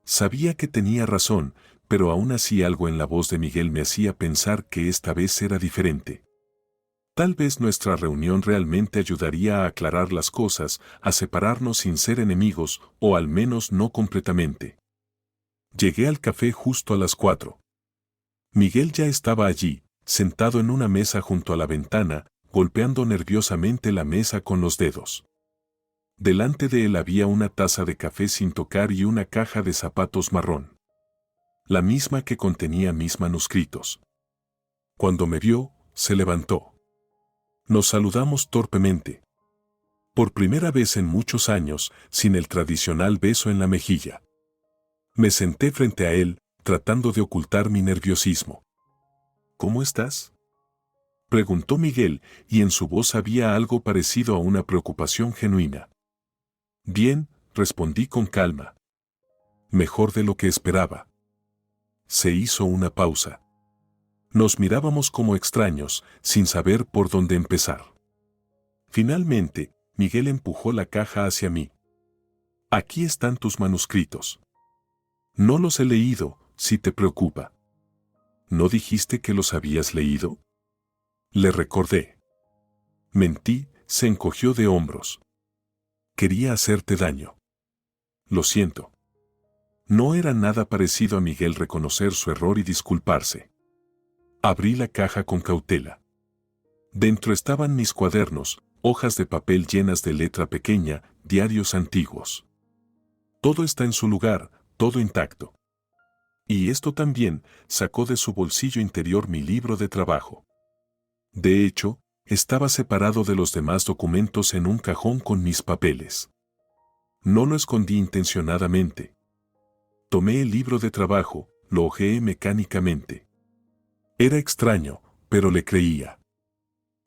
Sabía que tenía razón, pero aún así algo en la voz de Miguel me hacía pensar que esta vez era diferente. Tal vez nuestra reunión realmente ayudaría a aclarar las cosas, a separarnos sin ser enemigos, o al menos no completamente. Llegué al café justo a las 4. Miguel ya estaba allí, sentado en una mesa junto a la ventana, golpeando nerviosamente la mesa con los dedos. Delante de él había una taza de café sin tocar y una caja de zapatos marrón. La misma que contenía mis manuscritos. Cuando me vio, se levantó. Nos saludamos torpemente. Por primera vez en muchos años, sin el tradicional beso en la mejilla. Me senté frente a él, tratando de ocultar mi nerviosismo. ¿Cómo estás?, preguntó Miguel, y en su voz había algo parecido a una preocupación genuina. Bien, respondí con calma. Mejor de lo que esperaba. Se hizo una pausa. Nos mirábamos como extraños, sin saber por dónde empezar. Finalmente, Miguel empujó la caja hacia mí. Aquí están tus manuscritos. No los he leído, si te preocupa. ¿No dijiste que los habías leído?, le recordé. Mentí, se encogió de hombros. Quería hacerte daño. Lo siento. No era nada parecido a Miguel reconocer su error y disculparse. Abrí la caja con cautela. Dentro estaban mis cuadernos, hojas de papel llenas de letra pequeña, diarios antiguos. Todo está en su lugar, todo intacto. Y esto también, sacó de su bolsillo interior mi libro de trabajo. De hecho, estaba separado de los demás documentos en un cajón con mis papeles. No lo escondí intencionadamente. Tomé el libro de trabajo, lo hojeé mecánicamente. Era extraño, pero le creía.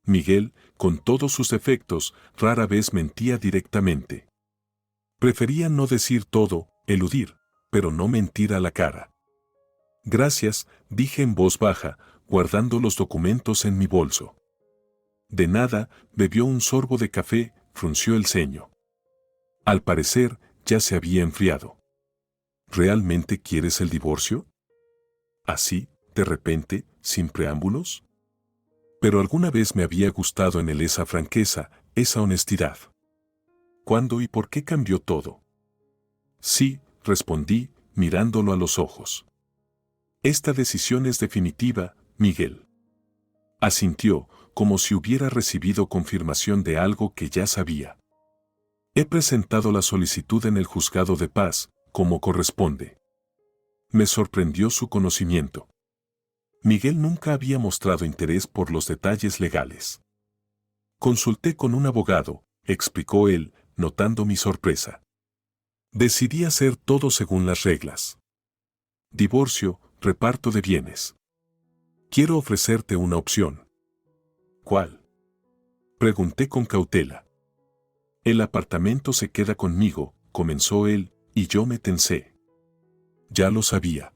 Miguel, con todos sus defectos, rara vez mentía directamente. Prefería no decir todo, eludir, pero no mentir a la cara. Gracias, dije en voz baja, guardando los documentos en mi bolso. De nada, bebió un sorbo de café, frunció el ceño. Al parecer, ya se había enfriado. ¿Realmente quieres el divorcio? ¿Así, de repente, sin preámbulos? Pero alguna vez me había gustado en él esa franqueza, esa honestidad. ¿Cuándo y por qué cambió todo? Sí, respondí, mirándolo a los ojos. Esta decisión es definitiva, Miguel. Asintió, como si hubiera recibido confirmación de algo que ya sabía. He presentado la solicitud en el juzgado de paz, como corresponde. Me sorprendió su conocimiento. Miguel nunca había mostrado interés por los detalles legales. Consulté con un abogado, explicó él, notando mi sorpresa. Decidí hacer todo según las reglas. Divorcio, reparto de bienes. Quiero ofrecerte una opción. ¿Cuál?, pregunté con cautela. El apartamento se queda conmigo, comenzó él, y yo me tensé. Ya lo sabía.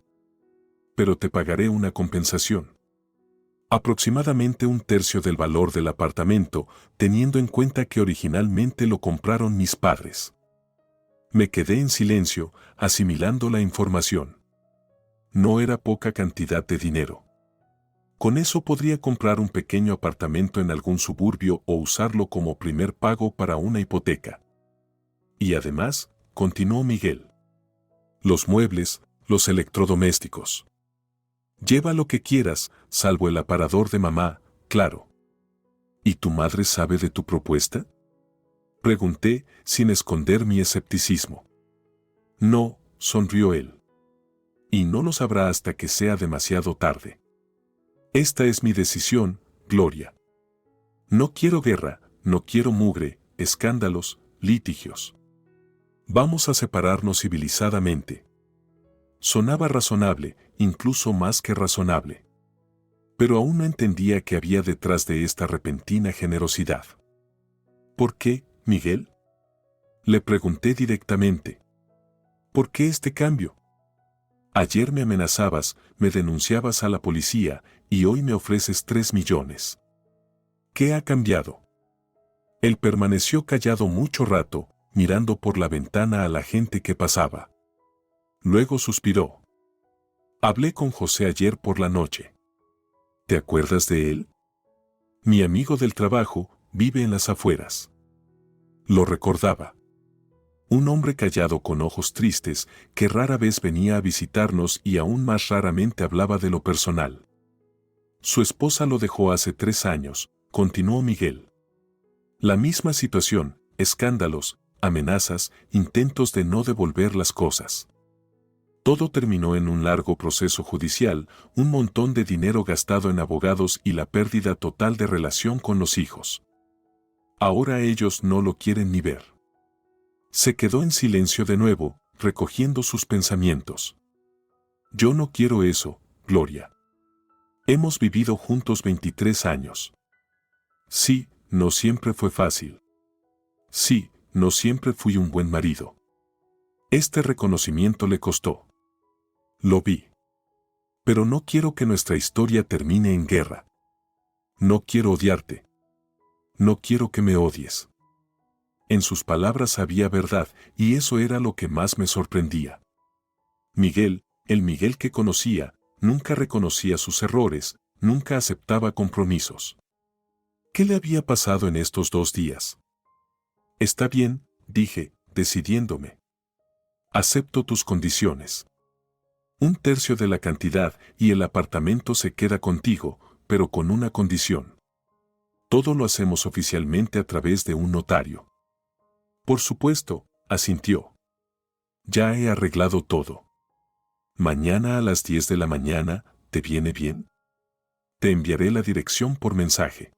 Pero te pagaré una compensación. Aproximadamente 1/3 del valor del apartamento, teniendo en cuenta que originalmente lo compraron mis padres. Me quedé en silencio, asimilando la información. No era poca cantidad de dinero. Con eso podría comprar un pequeño apartamento en algún suburbio o usarlo como primer pago para una hipoteca. Y además, continuó Miguel. Los muebles, los electrodomésticos. Lleva lo que quieras, salvo el aparador de mamá, claro. ¿Y tu madre sabe de tu propuesta?, pregunté, sin esconder mi escepticismo. No, sonrió él. Y no lo sabrá hasta que sea demasiado tarde. Esta es mi decisión, Gloria. No quiero guerra, no quiero mugre, escándalos, litigios. Vamos a separarnos civilizadamente. Sonaba razonable, incluso más que razonable. Pero aún no entendía qué había detrás de esta repentina generosidad. ¿Por qué, Miguel?, le pregunté directamente. ¿Por qué este cambio? Ayer me amenazabas, me denunciabas a la policía, y hoy me ofreces 3 millones. ¿Qué ha cambiado? Él permaneció callado mucho rato, mirando por la ventana a la gente que pasaba. Luego suspiró. Hablé con José ayer por la noche. ¿Te acuerdas de él? Mi amigo del trabajo, vive en las afueras. Lo recordaba. Un hombre callado con ojos tristes, que rara vez venía a visitarnos y aún más raramente hablaba de lo personal. Su esposa lo dejó hace 3 años, continuó Miguel. La misma situación, escándalos, amenazas, intentos de no devolver las cosas. Todo terminó en un largo proceso judicial, un montón de dinero gastado en abogados y la pérdida total de relación con los hijos. Ahora ellos no lo quieren ni ver. Se quedó en silencio de nuevo, recogiendo sus pensamientos. Yo no quiero eso, Gloria. Hemos vivido juntos 23 años. Sí, no siempre fue fácil. Sí, no siempre fui un buen marido. Este reconocimiento le costó. Lo vi. Pero no quiero que nuestra historia termine en guerra. No quiero odiarte. No quiero que me odies. En sus palabras había verdad, y eso era lo que más me sorprendía. Miguel, el Miguel que conocía, nunca reconocía sus errores, nunca aceptaba compromisos. ¿Qué le había pasado en estos 2 días? Está bien, dije, decidiéndome. Acepto tus condiciones. 1/3 de la cantidad y el apartamento se queda contigo, pero con una condición. Todo lo hacemos oficialmente a través de un notario. Por supuesto, asintió. Ya he arreglado todo. Mañana a las 10 de la mañana, ¿te viene bien? Te enviaré la dirección por mensaje.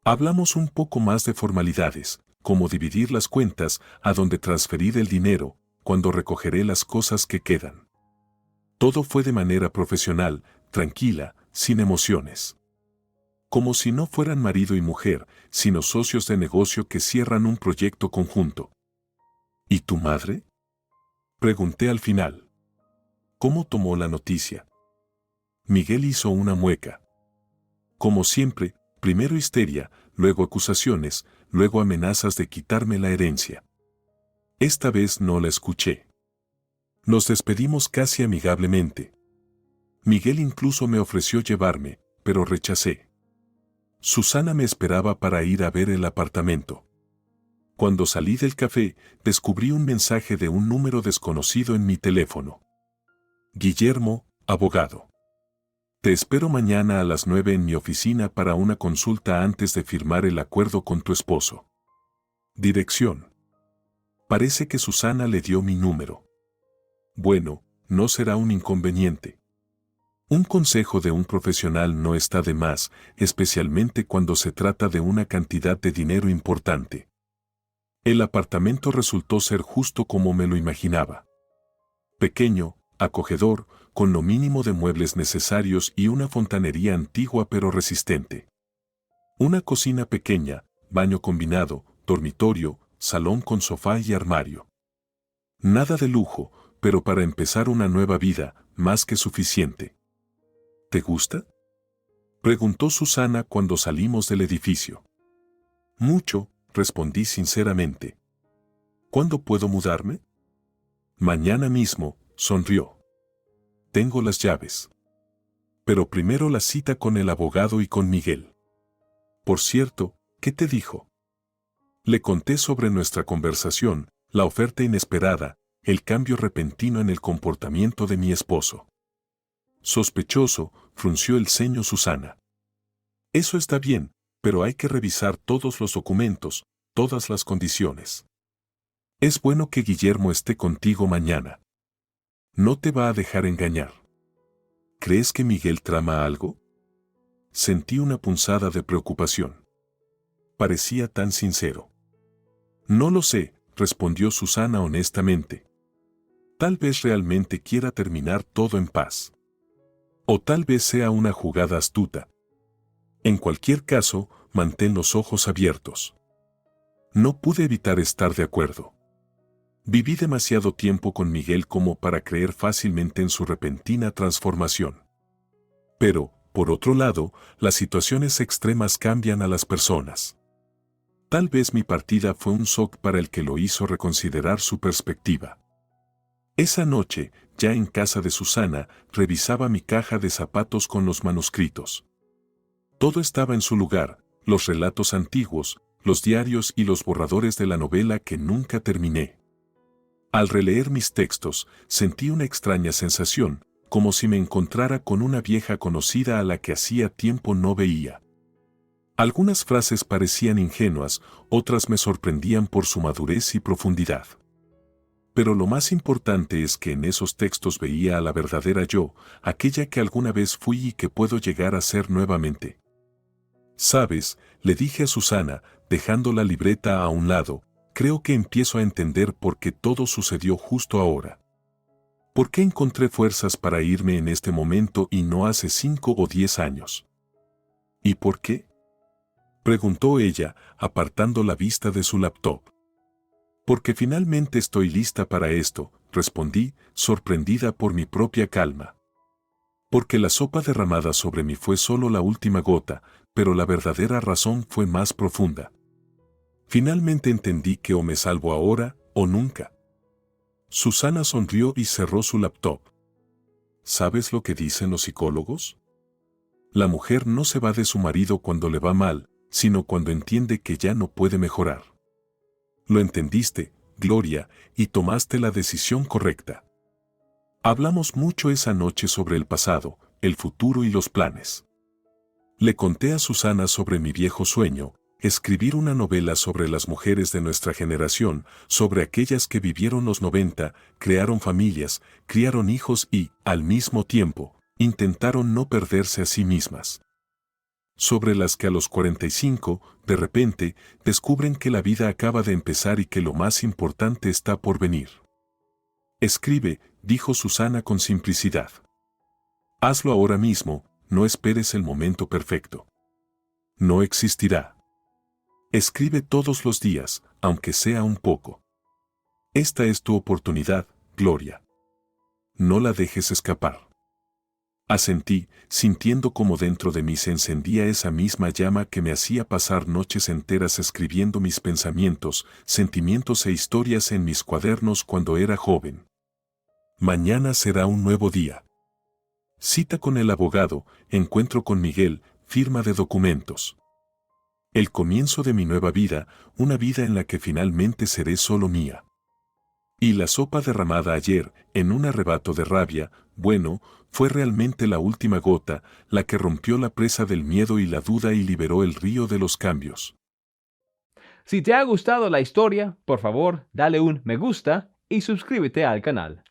Hablamos un poco más de formalidades, como dividir las cuentas, a dónde transferir el dinero, cuándo recogeré las cosas que quedan. Todo fue de manera profesional, tranquila, sin emociones. Como si no fueran marido y mujer, sino socios de negocio que cierran un proyecto conjunto. ¿Y tu madre? Pregunté al final. ¿Cómo tomó la noticia? Miguel hizo una mueca. Como siempre, primero histeria, luego acusaciones, luego amenazas de quitarme la herencia. Esta vez no la escuché. Nos despedimos casi amigablemente. Miguel incluso me ofreció llevarme, pero rechacé. Susana me esperaba para ir a ver el apartamento. Cuando salí del café, descubrí un mensaje de un número desconocido en mi teléfono. Guillermo, abogado. Te espero mañana a las 9 en mi oficina para una consulta antes de firmar el acuerdo con tu esposo. Dirección. Parece que Susana le dio mi número. Bueno, no será un inconveniente. Un consejo de un profesional no está de más, especialmente cuando se trata de una cantidad de dinero importante. El apartamento resultó ser justo como me lo imaginaba. Pequeño, acogedor, con lo mínimo de muebles necesarios y una fontanería antigua pero resistente. Una cocina pequeña, baño combinado, dormitorio, salón con sofá y armario. Nada de lujo, pero para empezar una nueva vida, más que suficiente. ¿Te gusta? Preguntó Susana cuando salimos del edificio. Mucho, respondí sinceramente. ¿Cuándo puedo mudarme? Mañana mismo, sonrió. Tengo las llaves. Pero primero la cita con el abogado y con Miguel. Por cierto, ¿qué te dijo? Le conté sobre nuestra conversación, la oferta inesperada, el cambio repentino en el comportamiento de mi esposo. Sospechoso, frunció el ceño Susana. Eso está bien, pero hay que revisar todos los documentos, todas las condiciones. Es bueno que Guillermo esté contigo mañana. No te va a dejar engañar. ¿Crees que Miguel trama algo? Sentí una punzada de preocupación. Parecía tan sincero. No lo sé, respondió Susana honestamente. Tal vez realmente quiera terminar todo en paz. O tal vez sea una jugada astuta. En cualquier caso, mantén los ojos abiertos. No pude evitar estar de acuerdo. Viví demasiado tiempo con Miguel como para creer fácilmente en su repentina transformación. Pero, por otro lado, las situaciones extremas cambian a las personas. Tal vez mi partida fue un shock para el que lo hizo reconsiderar su perspectiva. Esa noche, ya en casa de Susana, revisaba mi caja de zapatos con los manuscritos. Todo estaba en su lugar, los relatos antiguos, los diarios y los borradores de la novela que nunca terminé. Al releer mis textos, sentí una extraña sensación, como si me encontrara con una vieja conocida a la que hacía tiempo no veía. Algunas frases parecían ingenuas, otras me sorprendían por su madurez y profundidad. Pero lo más importante es que en esos textos veía a la verdadera yo, aquella que alguna vez fui y que puedo llegar a ser nuevamente. Sabes, le dije a Susana, dejando la libreta a un lado, creo que empiezo a entender por qué todo sucedió justo ahora. ¿Por qué encontré fuerzas para irme en este momento y no hace 5 o 10 años? ¿Y por qué? Preguntó ella, apartando la vista de su laptop. Porque finalmente estoy lista para esto, respondí, sorprendida por mi propia calma. Porque la sopa derramada sobre mí fue solo la última gota, pero la verdadera razón fue más profunda. Finalmente entendí que o me salvo ahora o nunca. Susana sonrió y cerró su laptop. ¿Sabes lo que dicen los psicólogos? La mujer no se va de su marido cuando le va mal, sino cuando entiende que ya no puede mejorar. Lo entendiste, Gloria, y tomaste la decisión correcta. Hablamos mucho esa noche sobre el pasado, el futuro y los planes. Le conté a Susana sobre mi viejo sueño, escribir una novela sobre las mujeres de nuestra generación, sobre aquellas que vivieron los 90, crearon familias, criaron hijos y, al mismo tiempo, intentaron no perderse a sí mismas. Sobre las que a los 45, de repente, descubren que la vida acaba de empezar y que lo más importante está por venir. Escribe, dijo Susana con simplicidad. Hazlo ahora mismo, no esperes el momento perfecto. No existirá. Escribe todos los días, aunque sea un poco. Esta es tu oportunidad, Gloria. No la dejes escapar. Asentí, sintiendo como dentro de mí se encendía esa misma llama que me hacía pasar noches enteras escribiendo mis pensamientos, sentimientos e historias en mis cuadernos cuando era joven. Mañana será un nuevo día. Cita con el abogado, encuentro con Miguel, firma de documentos. El comienzo de mi nueva vida, una vida en la que finalmente seré solo mía. Y la sopa derramada ayer, en un arrebato de rabia, bueno, fue realmente la última gota, la que rompió la presa del miedo y la duda y liberó el río de los cambios. Si te ha gustado la historia, por favor, dale un me gusta y suscríbete al canal.